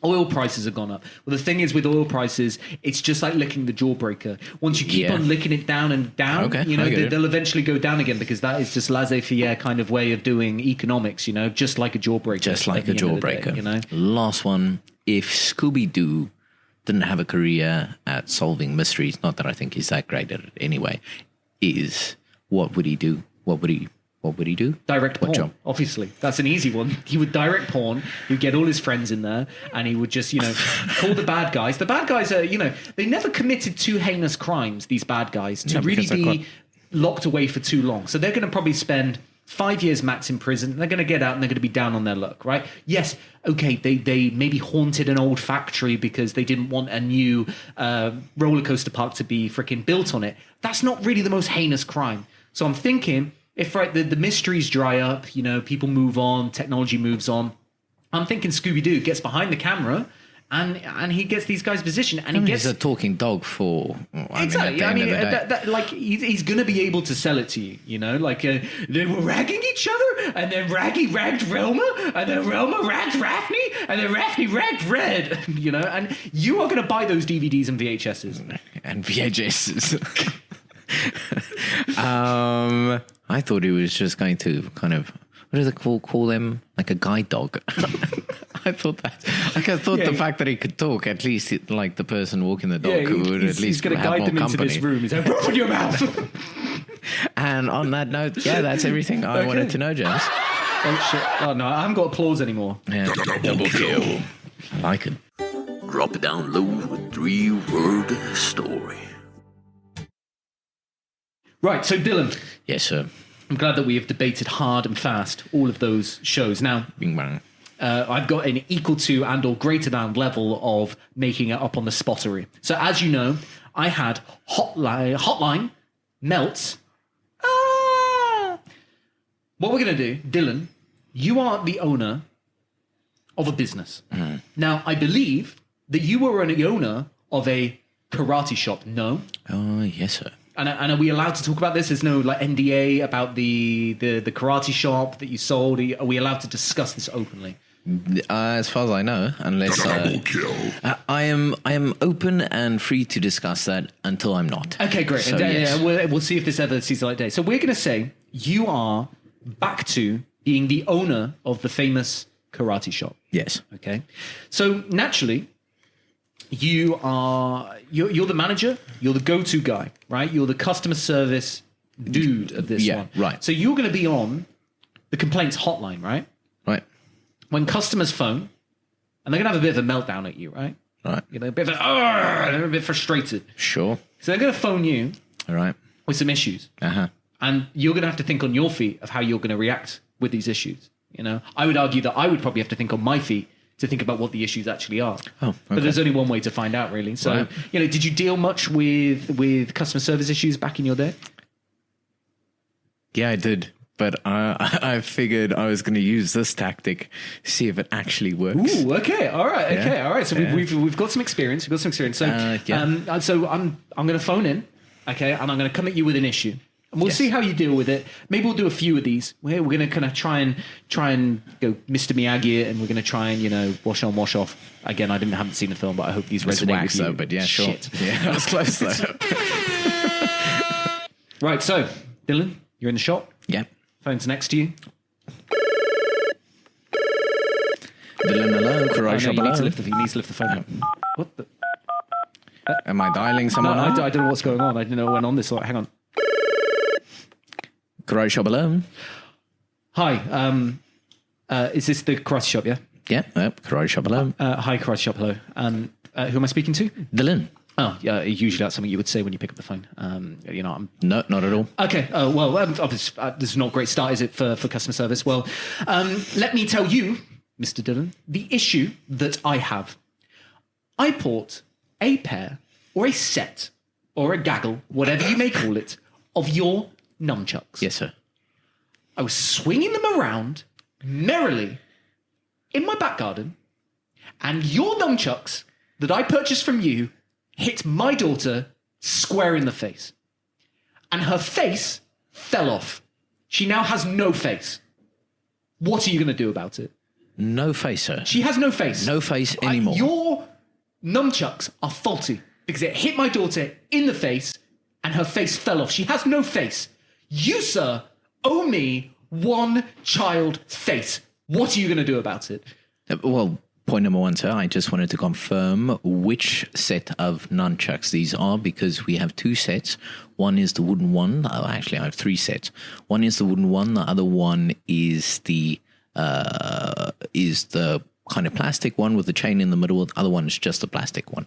oil prices have gone up. Well, the thing is with oil prices, it's just like licking the jawbreaker. Once you keep on licking it down and down, they'll eventually go down again because that is just laissez-faire kind of way of doing economics, just like a jawbreaker. Just like a jawbreaker. Day, Last one. If Scooby-Doo didn't have a career at solving mysteries, not that I think he's that great at it anyway, what would he do? What would he do? Direct What porn, job? obviously. That's an easy one. He would direct porn. He'd get all his friends in there, and he would just, call the bad guys. The bad guys are, they never committed too heinous crimes, these bad guys, to really be locked away for too long. So they're going to probably spend 5 years max in prison. They're going to get out, and they're going to be down on their luck, right? Yes, okay, they maybe haunted an old factory because they didn't want a new roller coaster park to be freaking built on it. That's not really the most heinous crime. So I'm thinking, if the mysteries dry up, people move on, technology moves on, I'm thinking Scooby-Doo gets behind the camera and he gets these guys positioned, and He's a talking dog for... Exactly. He's going to be able to sell it to you, Like, they were ragging each other, and then Raggy ragged Relma, and then Relma ragged Raffney, and then Raffney ragged Red, And you are going to buy those DVDs and VHSs. And VHSs. I thought he was just going to kind of, what do they call them? Like a guide dog. I thought the fact that he could talk, at least like the person walking the dog would at least he's going to have guide more them company. into this room. He's like, open your mouth. And on that note, that's everything I wanted to know, James. Oh shit! Oh no, I haven't got applause anymore. Yeah. Double kill. I like it. Drop it down low with 3-word story. Right, so Dylan, Yes, sir. I'm glad that we have debated hard and fast all of those shows. Now, Bing bang. I've got an equal to and or greater than level of making it up on the spottery. So as you know, I had Hotline, Melts, what we're going to do, Dylan, you are the owner of a business. Now, I believe that you were the owner of a karate shop. No? Oh, yes, sir. And are we allowed to talk about this? There's no like NDA about the karate shop that you sold. Are we allowed to discuss this openly? As far as I know, unless Double kill. I am open and free to discuss that until I'm not. Okay, great. So, And, yes. we'll see if this ever sees the light of day. So we're going to say you are back to being the owner of the famous karate shop. Yes. Okay. So naturally, you're the manager, you're the go-to guy, right? You're the customer service dude of this Yeah, one. right. So you're going to be on the complaints hotline, right? Right. When customers phone, and they're going to have a bit of a meltdown at you, right? Right. You know, a bit of they're a bit frustrated. Sure. So they're going to phone you All right. with some issues. Uh-huh. And you're going to have to think on your feet of how you're going to react with these issues. You know, I would argue that I would probably have to think on my feet to think about what the issues actually are. Oh, okay. But there's only one way to find out, really. So, Right. you know, did you deal much with customer service issues back in your day? Yeah, I did. But I figured I was going to use this tactic, see if it actually works. Ooh, okay, all right, okay, Yeah. all right. So Yeah. we've got some experience. We've got some experience. So, Yeah. so I'm going to phone in, okay, and I'm going to come at you with an issue, and we'll Yes. see how you deal with it. Maybe we'll do a few of these. We're going to kind of try and go Mr. Miyagi it, and we're going to try and wash on, wash off. Again, haven't seen the film, but I hope these It's resonate wax with you. though, but yeah, sure. Shit. Yeah, that was close though. Right, so Dylan, you're in the shop. Yeah. Phone's next to you. Dylan, hello. Oh, Karate no, shop, you need hello. to lift the phone. What the? Am I dialing No, someone? I up? don't know what's going on. I didn't know what went on this. Hang on. Karate shop, hello. Hi. Is this the karate shop? Yeah. Yeah. Karate shop, hello. Hi, karate shop. Hello. Who am I speaking to? Dylan. Oh, yeah. Usually that's something you would say when you pick up the phone. I'm No, not at all. okay. This is not a great start, is it, for customer service? Well, let me tell you, Mr. Dillon, the issue that I have. I bought a pair or a set or a gaggle, whatever you may call it, of your nunchucks. Yes, sir. I was swinging them around merrily in my back garden, and your nunchucks that I purchased from you hit my daughter square in the face. And her face fell off. She now has no face. What are you going to do about it? No face, sir. She has no face. No face anymore. Your nunchucks are faulty because it hit my daughter in the face and her face fell off. She has no face. You, sir, owe me one child face. What are you going to do about it? Well, point number one, sir, I just wanted to confirm which set of nunchucks these are, because we have two sets. One is the wooden one. Oh, actually, I have three sets. One is the wooden one. The other one is the kind of plastic one with the chain in the middle. The other one is just the plastic one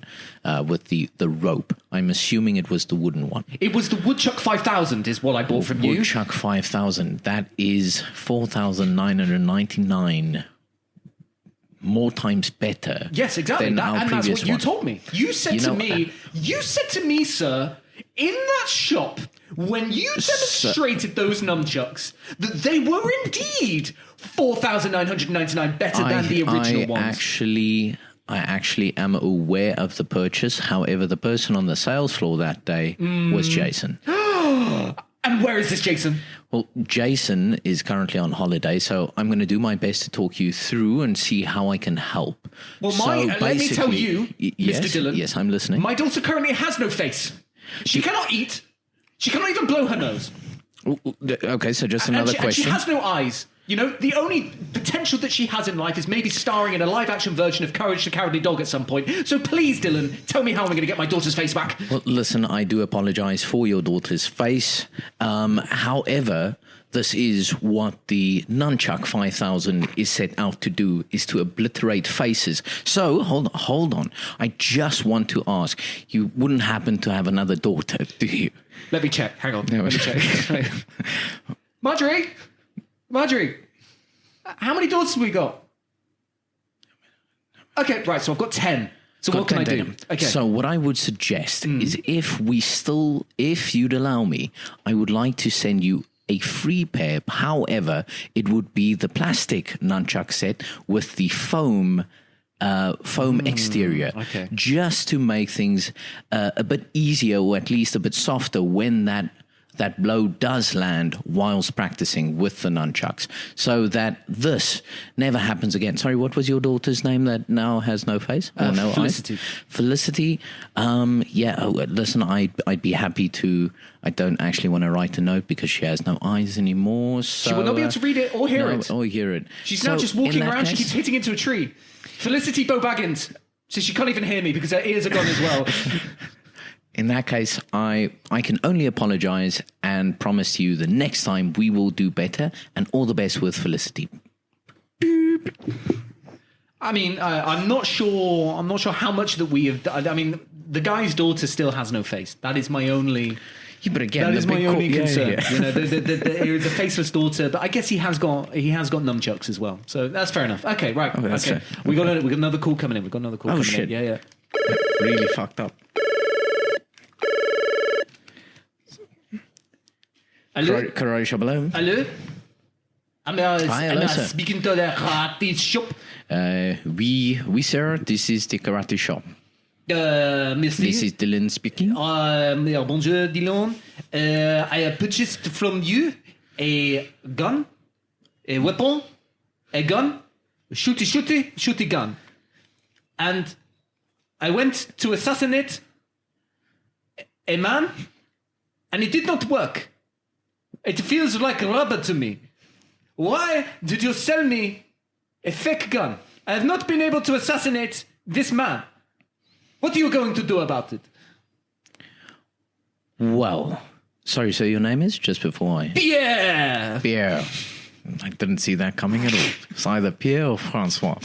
with the rope. I'm assuming it was the wooden one. It was the Woodchuck 5000 is what I bought from you. Woodchuck 5000. That is 4,999 more times better. Yes, exactly. Than our And that's previous what you one. told me. You said to me, sir, in that shop, when you demonstrated those nunchucks, that they were indeed 4,999 better than the original ones. I actually am aware of the purchase. However, the person on the sales floor that day was Jason. And where is this Jason? Well, Jason is currently on holiday, so I'm going to do my best to talk you through and see how I can help. Well, So let me tell basically- you, yes, Mr. Dillon. Yes, I'm listening. My daughter currently has no face. She cannot eat. She cannot even blow her nose. Okay, so just And another she question. has no eyes. You know, the only potential that she has in life is maybe starring in a live-action version of Courage the Cowardly Dog at some point. So please, Dylan, tell me how I'm going to get my daughter's face back. Well, listen, I do apologize for your daughter's face. However, this is what the Nunchuck 5000 is set out to do, is to obliterate faces. So, hold on. I just want to ask, you wouldn't happen to have another daughter, do you? Let me check. Hang on. Let me check. Marjorie, how many daughters have we got? Okay, right. So I've got 10. So what can I do? Okay. So what I would suggest is if you'd allow me, I would like to send you a free pair. However, it would be the plastic nunchuck set with the foam exterior, just to make things a bit easier, or at least a bit softer when that blow does land whilst practicing with the nunchucks, so that this never happens again. Sorry, what was your daughter's name that now has no face or no Felicity. eyes? Felicity. Listen, I'd be happy to. I don't actually want to write a note because she has no eyes anymore. So, She will not be able to read it or hear it. Or hear it. She's now just walking around. She keeps hitting into a tree. Felicity Bo Baggins. So she can't even hear me because her ears are gone as well. In that case, I can only apologize and promise you the next time we will do better, and all the best with Felicity. I mean, I'm not sure how much that we have done. I mean, the guy's daughter still has no face. That is my only... Yeah, but again, that is my only concern. Yeah. You know, there is a faceless daughter, but I guess he has got nunchucks as well. So that's fair enough. Okay, right. that's okay. fair. We got another call coming in. We got another call coming shit. in. Yeah. Really fucked up. Hello? Karate shop, hello. Hello? I'm hello, sir. speaking to the karate shop. Oui, sir. This is the karate shop. Merci. This is Dylan speaking. Bonjour, Dylan. I purchased from you a gun, a weapon, a gun, shooty gun. And I went to assassinate a man, and it did not work. It feels like rubber to me. Why did you sell me a fake gun? I have not been able to assassinate this man. What are you going to do about it? Well, sorry, so your name is? Just before I... Pierre! Pierre. I didn't see that coming at all. It's either Pierre or Francois.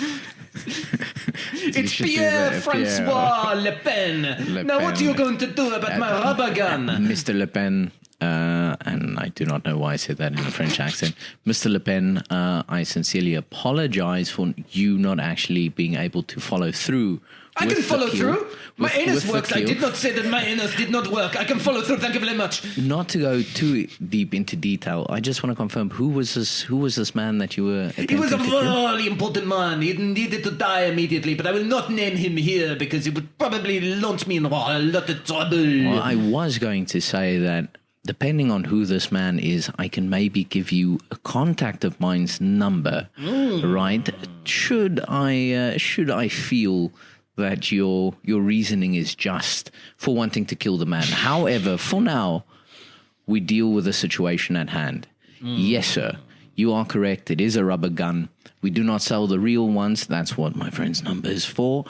It's Pierre-Francois Le Pen. Now, what are you going to do about my rubber gun? Mr. Le Pen, and I do not know why I said that in a French accent. Mr. Le Pen, I sincerely apologize for you not actually being able to follow through. I can follow through. My anus works. I did not say that my anus did not work. I can follow through. Thank you very much. Not to go too deep into detail, I just want to confirm, who was this man that you were He was a attempting to kill? really important man. He needed to die immediately, but I will not name him here because it would probably launch me in a lot of trouble. Well, I was going to say that depending on who this man is, I can maybe give you a contact of mine's number, right? Should I feel that your reasoning is just for wanting to kill the man. However, for now, we deal with the situation at hand. Yes, sir. You are correct. It is a rubber gun. We do not sell the real ones. That's what my friend's number is for.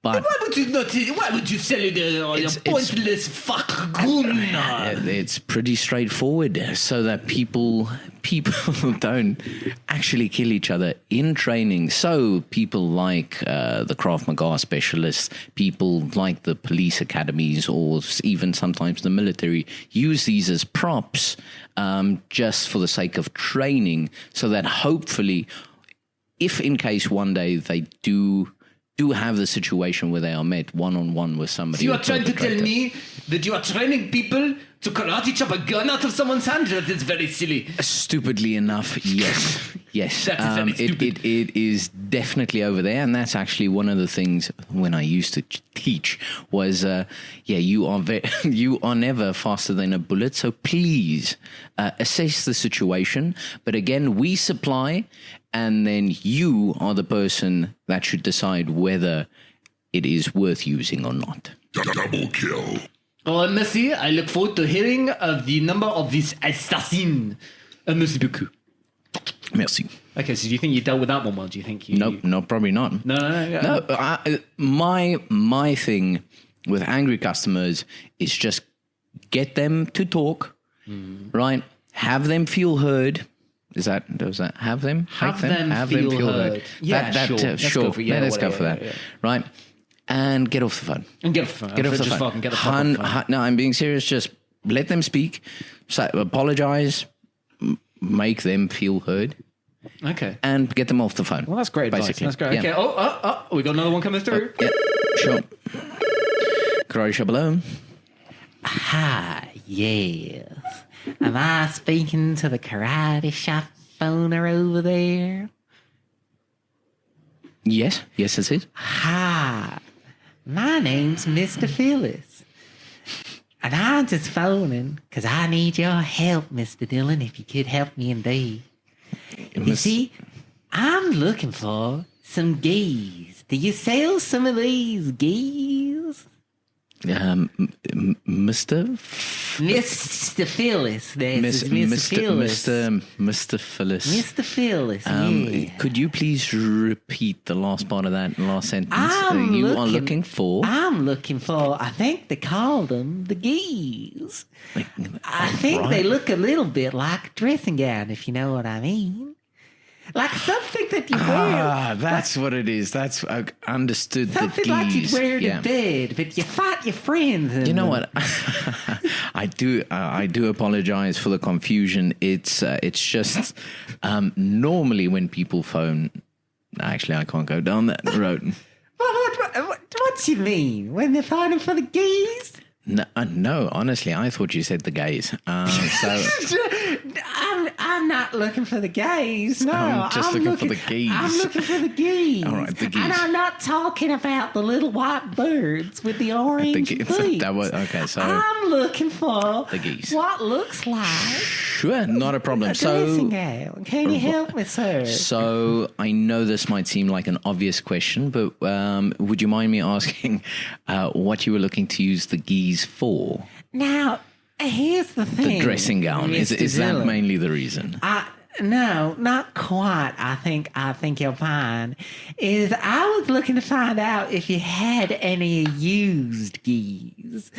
But why would you not? Why would you sell it a pointless fuck gun? it's pretty straightforward, so that people don't actually kill each other in training. So people like the Krav Maga specialists, people like the police academies, or even sometimes the military, use these as props just for the sake of training, so that hopefully, if in case one day they do have the situation where they are met one-on-one with somebody. So you are trying to tell me that you are training people to karate chop a gun out of someone's hand? That is very silly. Stupidly enough, yes. Yes. That is very stupid. It is definitely over there, and that's actually one of the things when I used to teach was, you are never faster than a bullet, so please assess the situation. But again, we supply, and then you are the person that should decide whether it is worth using or not. Double kill. Oh, merci. I look forward to hearing of the number of this assassin. Merci beaucoup. Merci. Okay, so do you think you dealt with that one well? Do you think you... Nope, no, probably not. No. My thing with angry customers is just get them to talk, right? Have them feel heard. Does that have them? Have them feel heard. Yeah, sure. Let's go for that. Right? And get off the phone. Get off the phone. Get the phone. No, I'm being serious. Just let them speak. Apologize. Make them feel heard. Okay. And get them off the phone. Well, that's great advice. Basically. That's great. Yeah. Okay. We got another one coming through. Yeah, sure. Karate Shabalone. Ah, yes. Am I speaking to the karate shop owner over there? Yes, it is. Hi, my name's Mr. Phyllis. And I'm just phoning because I need your help, Mr. Dillon, if you could help me indeed. You see, I'm looking for some geese. Do you sell some of these geese? Mr. Mr. Phyllis, that's Mr. Phyllis. Mr. Phyllis. Mr. Phyllis, yeah. Could you please repeat the last part of that last sentence? I'm looking for. I'm looking for, I think they call them the geese. I think they look a little bit like a dressing gown, if you know what I mean. Like something that you wear. Ah, that's what it is. That's understood. Something the like geese. you'd wear to bed, but you fight your friends. And You know what? I do apologize for the confusion. It's just normally when people phone. Actually, I can't go down that road. What you mean? When they're fighting for the geese? No, honestly, I thought you said the gays. So I'm not looking for the gays. No, I'm just looking for the geese. I'm looking for the geese. All right, the geese. And I'm not talking about the little white birds with the orange beaks. Okay, so I'm looking for the geese. What looks like Sure, not a problem. a dressing gown. Can you help me, sir? So I know this might seem like an obvious question, but would you mind me asking what you were looking to use the geese for? Now, here's the thing. The dressing gown. Is Mr. that Dillon. mainly the reason? No, not quite. I think you'll find is I was looking to find out if you had any used geese.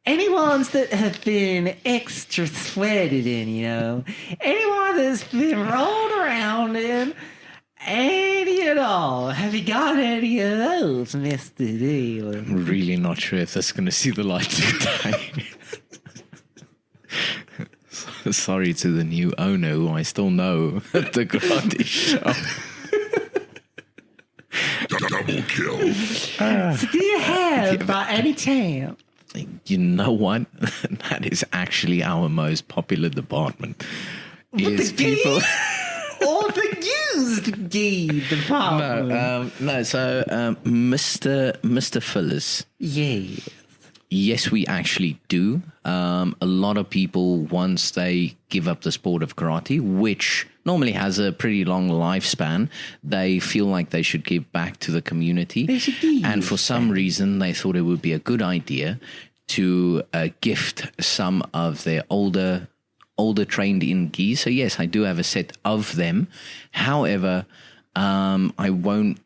Any ones that have been extra sweated in, you know. Anyone that's been rolled around in. Any at all. Have you got any of those, Mr. Dillon? I'm really not sure if that's going to see the light today. Sorry to the new owner who I still know at the karate shop. Double kill. So do you have, by any chance, You know what? That is actually our most popular department. Is the people... or the used geese department? No. So, Mr. Phyllis. Yes. Yes, we actually do. A lot of people, once they give up the sport of karate, which normally has a pretty long lifespan, they feel like they should give back to the community. They should give And for some reason, they thought it would be a good idea to gift some of their older trained in geese. So yes, I do have a set of them. However, I won't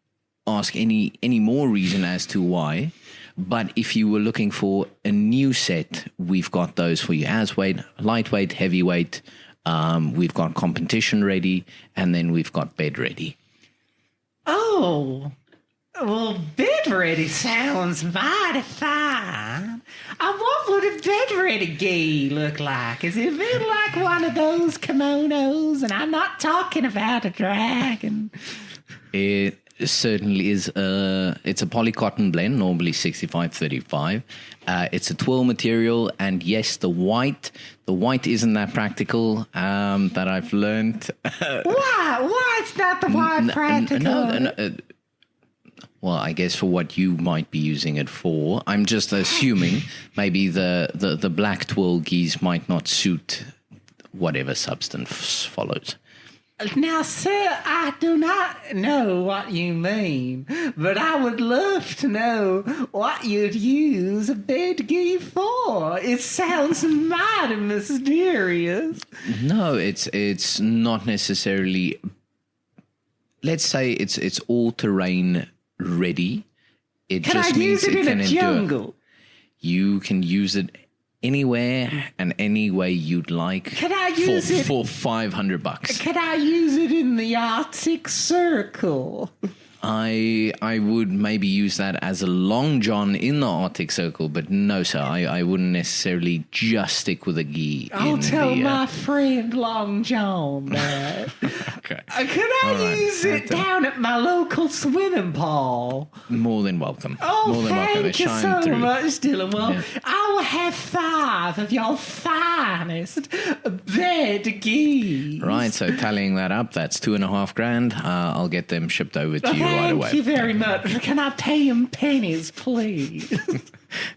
ask any more reason as to why. But if you were looking for a new set, we've got those for you as weight, lightweight, heavyweight. We've got competition ready, and then we've got bed ready. Oh, well, bed ready sounds mighty fine. What would a bed ready gi look like? Is it a bit like one of those kimonos? And I'm not talking about a dragon. It certainly is. It's a polycotton blend, normally 65-35. It's a twill material, and yes, the white isn't that practical. That I've learned. Why? Why it's not the white practical? Well, I guess for what you might be using it for, I'm just assuming maybe the black twill geese might not suit whatever substance follows. Now, sir, I do not know what you mean, but I would love to know what you'd use a bed gi for. It sounds mighty mysterious. No, it's not necessarily. Let's say it's all terrain ready. It Can just I means use it in can a endure. jungle? You can use it anywhere and any way you'd like. Can I use it for $500? Can I use it in the Arctic Circle? I would maybe use that as a long john in the Arctic Circle, but no, sir, I wouldn't necessarily just stick with a gi. I'll tell my friend Long John that. Okay. Can I All right. use it down at my local swimming pool? More than welcome. Oh, More than welcome. thank you Shine so through. much, Dylan. Well, Yeah. I I'll have 5 of your finest bed geese. Right, so tallying that up, that's $2,500. I'll get them shipped over to you right away. Thank you very much. Can I pay in pennies, please?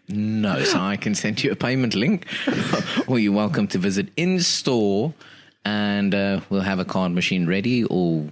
No, so I can send you a payment link, or you're welcome to visit in store, and we'll have a card machine ready, or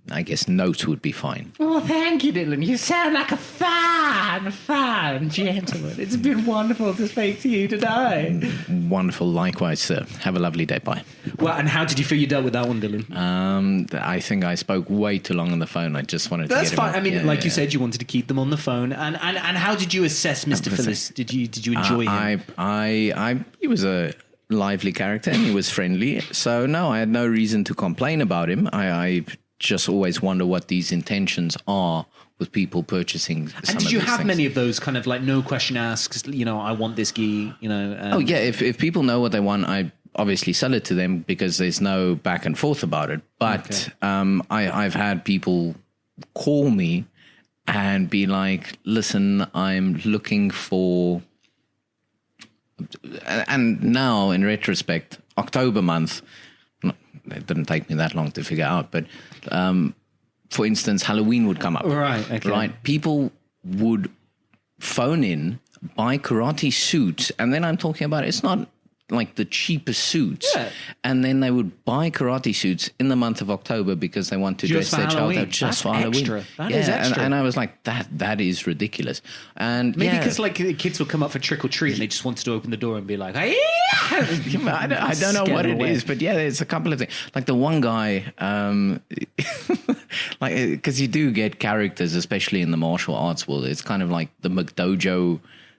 I guess notes would be fine. Well, thank you, Dylan. You sound like a fine gentleman. It's been wonderful to speak to you today. Wonderful, likewise, sir. Have a lovely day. Bye. Well, and how did you feel you dealt with that one, Dylan? I think I spoke way too long on the phone. I just wanted to That's get fine. him. I mean, you said, you wanted to keep them on the phone. And how did you assess Mr. Phillips? Did you enjoy him? He was a lively character and he was friendly. So no, I had no reason to complain about him. I just always wonder what these intentions are with people purchasing some And did you have many of those kind of like no question asks, I want this gi, Oh yeah, if people know what they want, I obviously sell it to them because there's no back and forth about it. But I've had people call me and be like, listen, I'm looking for... And now, in retrospect, October month, it didn't take me that long to figure out, but for instance, Halloween would come up. Right, okay. Right? People would phone in, buy karate suits, and then I'm talking about, it's not like the cheapest suits. Yeah. And then they would buy karate suits in the month of October because they want to Just dress their for child Halloween. out just for That's Halloween. extra. That is extra. And I was like, that is ridiculous. And Maybe because like the kids would come up for trick or treat and they just wanted to open the door and be like, hey, I don't know what it is, but yeah, there's a couple of things. Like the one guy, like because you do get characters, especially in the martial arts world. It's kind of like the McDojo,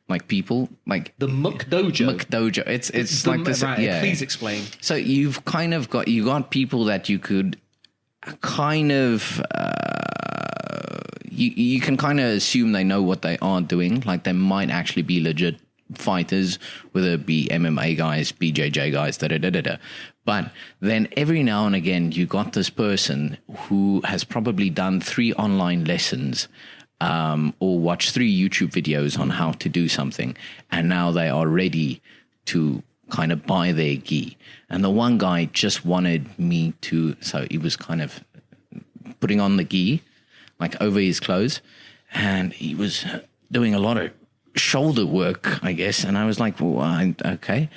like people, like the McDojo. McDojo. It's like this. Right, yeah. Please explain. So you've kind of got people that you could kind of you can kind of assume they know what they are doing. Like they might actually be legit fighters, whether it be MMA guys, BJJ guys, But then every now and again, you got this person who has probably done 3 online lessons or watched 3 YouTube videos on how to do something, and now they are ready to kind of buy their gi. And the one guy just wanted me to, so he was kind of putting on the gi, like over his clothes, and he was doing a lot of shoulder work, I guess. And I was like, well, okay.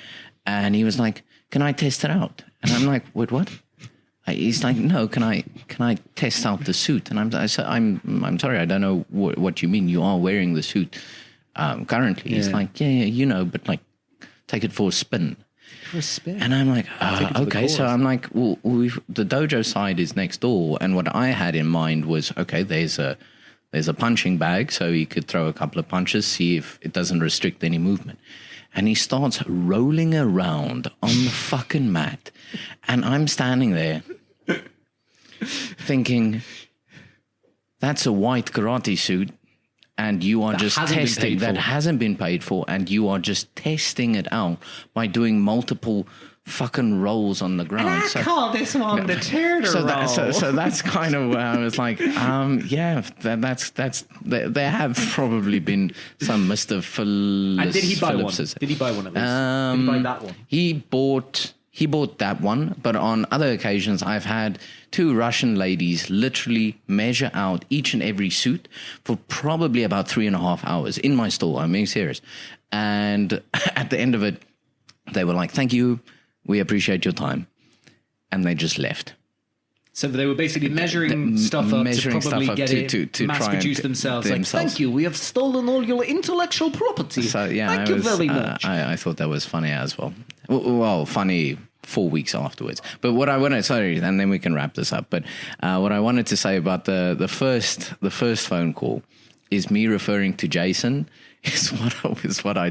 And he was like, can I test it out? And I'm like, wait, what? He's like, no, can I test out the suit? And I'm sorry, I don't know what you mean. You are wearing the suit currently. Yeah. He's like, yeah, but like, take it for a spin. For a spin? And I'm like, okay. So I'm like, well, the dojo side is next door. And what I had in mind was, okay, there's a punching bag, so he could throw a couple of punches, see if it doesn't restrict any movement. And he starts rolling around on the fucking mat. And I'm standing there thinking, that's a white karate suit. And you are just testing, that hasn't been paid for. And you are just testing it out by doing multiple fucking rolls on the ground. And I call this one the turtle roll. So that's kind of where I was like, there have probably been some Mr. Phillips. And did he buy one? Did he buy one at least? Did he buy that one? He bought that one, but on other occasions, I've had 2 Russian ladies literally measure out each and every suit for probably about 3.5 hours in my store. I'm being serious. And at the end of it, they were like, thank you. We appreciate your time. And they just left. So they were basically measuring stuff up to probably get it to mass-produce themselves. Like, thank you, we have stolen all your intellectual property. So, yeah, thank you very much. I thought that was funny as well. Well, funny 4 weeks afterwards. But what I wanted, sorry, and then we can wrap this up. But what I wanted to say about the first phone call is me referring to Jason is what I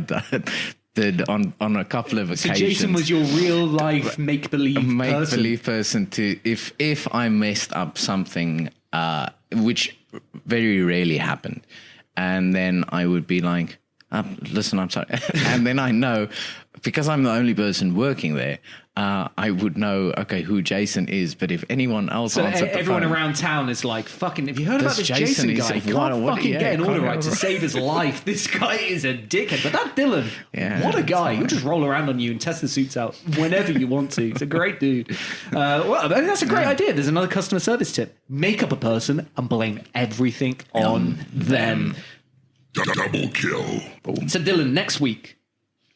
did on a couple of occasions. So Jason was your real life make-believe person to if I messed up something, which very rarely happened, and then I would be like, listen, I'm sorry. And then I know because I'm the only person working there, I would know, okay, who Jason is. But if anyone else So answered the everyone phone, around town is like, fucking, have you heard about this Jason Jason is guy? a- He what- can't what- fucking yeah, get an can't order get right an to order. save his life. This guy is a dickhead. But that Dylan, Yeah, what a that's guy. He'll just roll around on you and test the suits out whenever you want to. He's a great dude. Well, I mean, that's a great idea. There's another customer service tip. Make up a person and blame everything on them. Double kill. So Dylan, next week,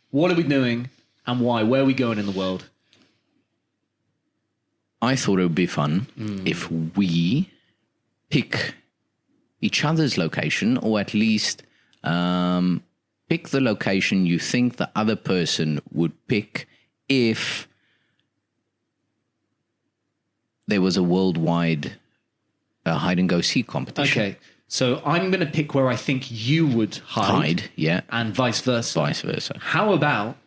what are we doing and why? Where are we going in the world? I thought it would be fun if we pick each other's location, or at least pick the location you think the other person would pick if there was a worldwide hide and go seek competition. Okay, so I'm going to pick where I think you would hide, Yeah. and vice versa. Vice versa. How about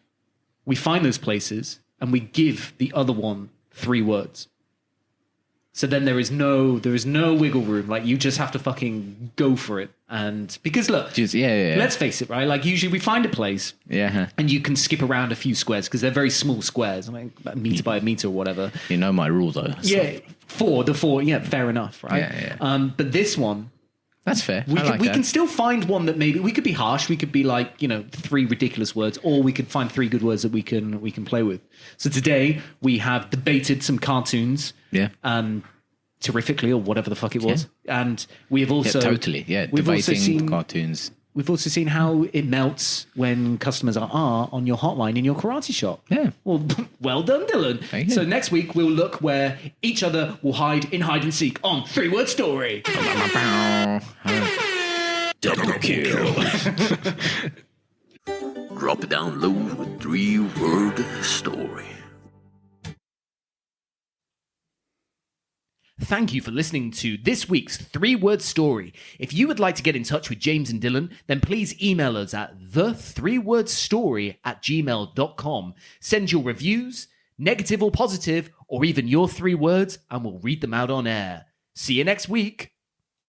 we find those places and we give the other one 3 words? So then there is no wiggle room. Like, you just have to fucking go for it. And because look, Yeah. let's face it, right? Like, usually we find a place Yeah. and you can skip around a few squares because they're very small squares, I mean, about a meter by a meter or whatever. You know my rule, though. So Yeah, the four. Yeah, fair enough, right? Yeah. But this one, that's fair. we I like we that. can still find one that maybe we could be harsh. We could be like, 3 ridiculous words, or we could find 3 good words that we can play with. So today we have debated some cartoons. Yeah. Terrifically, or whatever the fuck it was, and we have also totally. Yeah. We've also Debating seen cartoons. We've also seen how it melts when customers are on your hotline in your karate shop. Yeah. Well done, Dylan. Thank you. So next week we'll look where each other will hide in hide and seek on 3-word story. Double kill. Drop it down low with 3-word story. Thank you for listening to this week's 3-word story. If you would like to get in touch with James and Dylan, then please email us at the3wordstory@gmail.com. Send your reviews, negative or positive, or even your 3 words, and we'll read them out on air. See you next week.